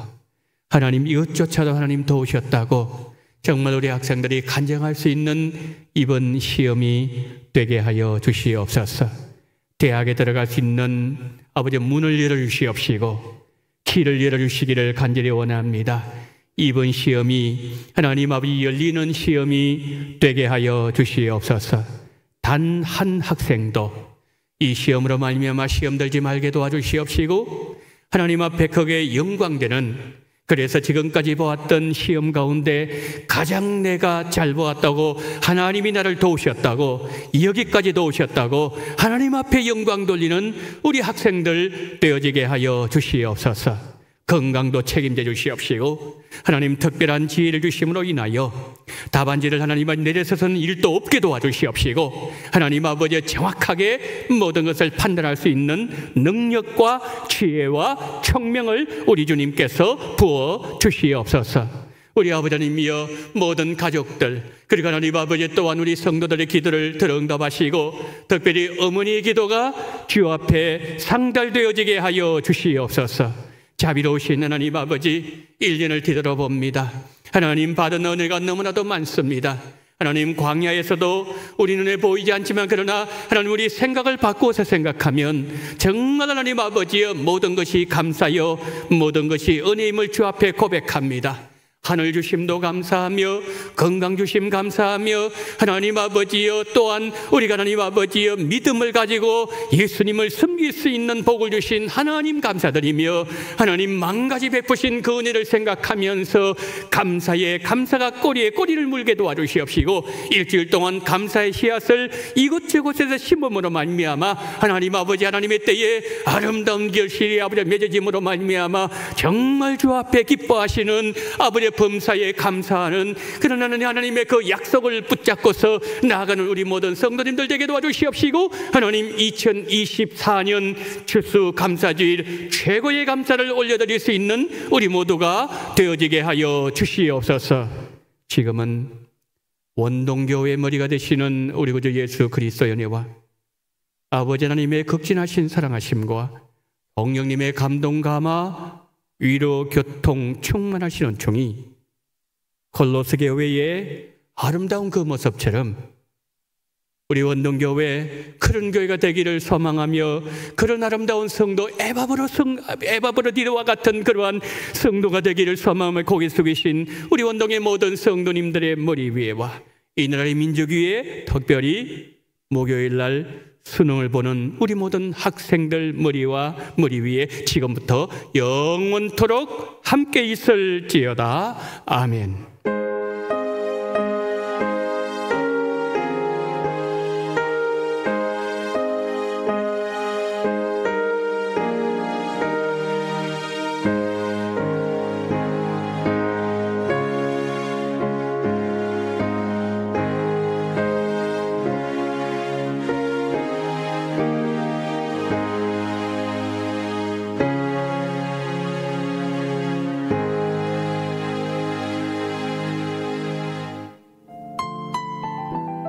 하나님 이것조차도 하나님 도우셨다고 정말 우리 학생들이 간증할 수 있는 이번 시험이 되게 하여 주시옵소서. 대학에 들어갈 수 있는 아버지 문을 열어주시옵시고 길을 열어주시기를 간절히 원합니다. 이번 시험이 하나님 아버지 열리는 시험이 되게 하여 주시옵소서. 단 한 학생도 이 시험으로 말미암아 시험 들지 말게 도와주시옵시고 하나님 앞에 거기에 영광되는, 그래서 지금까지 보았던 시험 가운데 가장 내가 잘 보았다고, 하나님이 나를 도우셨다고, 여기까지 도우셨다고 하나님 앞에 영광 돌리는 우리 학생들 되어지게 하여 주시옵소서. 건강도 책임져 주시옵시고 하나님 특별한 지혜를 주심으로 인하여 답안지를 하나님 앞에 내려서서는 일도 없게 도와주시옵시고 하나님 아버지 정확하게 모든 것을 판단할 수 있는 능력과 지혜와 청명을 우리 주님께서 부어 주시옵소서. 우리 아버지 하나님이여 모든 가족들, 그리고 하나님 아버지 또한 우리 성도들의 기도를 들응답하시고 특별히 어머니의 기도가 주 앞에 상달되어지게 하여 주시옵소서. 자비로우신 하나님 아버지, 1년을 뒤돌아봅니다. 하나님 받은 은혜가 너무나도 많습니다. 하나님 광야에서도 우리 눈에 보이지 않지만 그러나 하나님 우리 생각을 바꾸어서 생각하면 정말 하나님 아버지여 모든 것이 감사여 모든 것이 은혜임을 주 앞에 고백합니다. 하늘 주심도 감사하며 건강 주심 감사하며 하나님 아버지여 또한 우리가 하나님 아버지여 믿음을 가지고 예수님을 섬길 수 있는 복을 주신 하나님 감사드리며 하나님 만가지 베푸신 그 은혜를 생각하면서 감사에 감사가 꼬리에 꼬리를 물게 도와주시옵시고 일주일 동안 감사의 씨앗을 이곳저곳에서 심음으로 말미암아 하나님 아버지 하나님의 때에 아름다운 결실이 아버지 맺어짐으로 말미암아 정말 주 앞에 기뻐하시는 아버지 범사에 감사하는 그런 하나님의 그 약속을 붙잡고서 나아가는 우리 모든 성도님들 되게 도와주시옵시고 하나님 2024년 추수감사주일 최고의 감사를 올려드릴 수 있는 우리 모두가 되어지게 하여 주시옵소서. 지금은 원동교회의 머리가 되시는 우리 구주 예수 그리스도의 은혜와 아버지 하나님의 극진하신 사랑하심과 성령님의 감동 감화 위로 교통 충만하시는 종이 골로새 교회의 아름다운 그 모습처럼 우리 원동교회 그런 교회가 되기를 소망하며 그런 아름다운 성도 에바브로디와 같은 그러한 성도가 되기를 소망하며 고개 숙이신 우리 원동의 모든 성도님들의 머리 위에와 이 나라의 민족 위에 특별히 목요일 날 수능을 보는 우리 모든 학생들 머리 위에 지금부터 영원토록 함께 있을지어다. 아멘.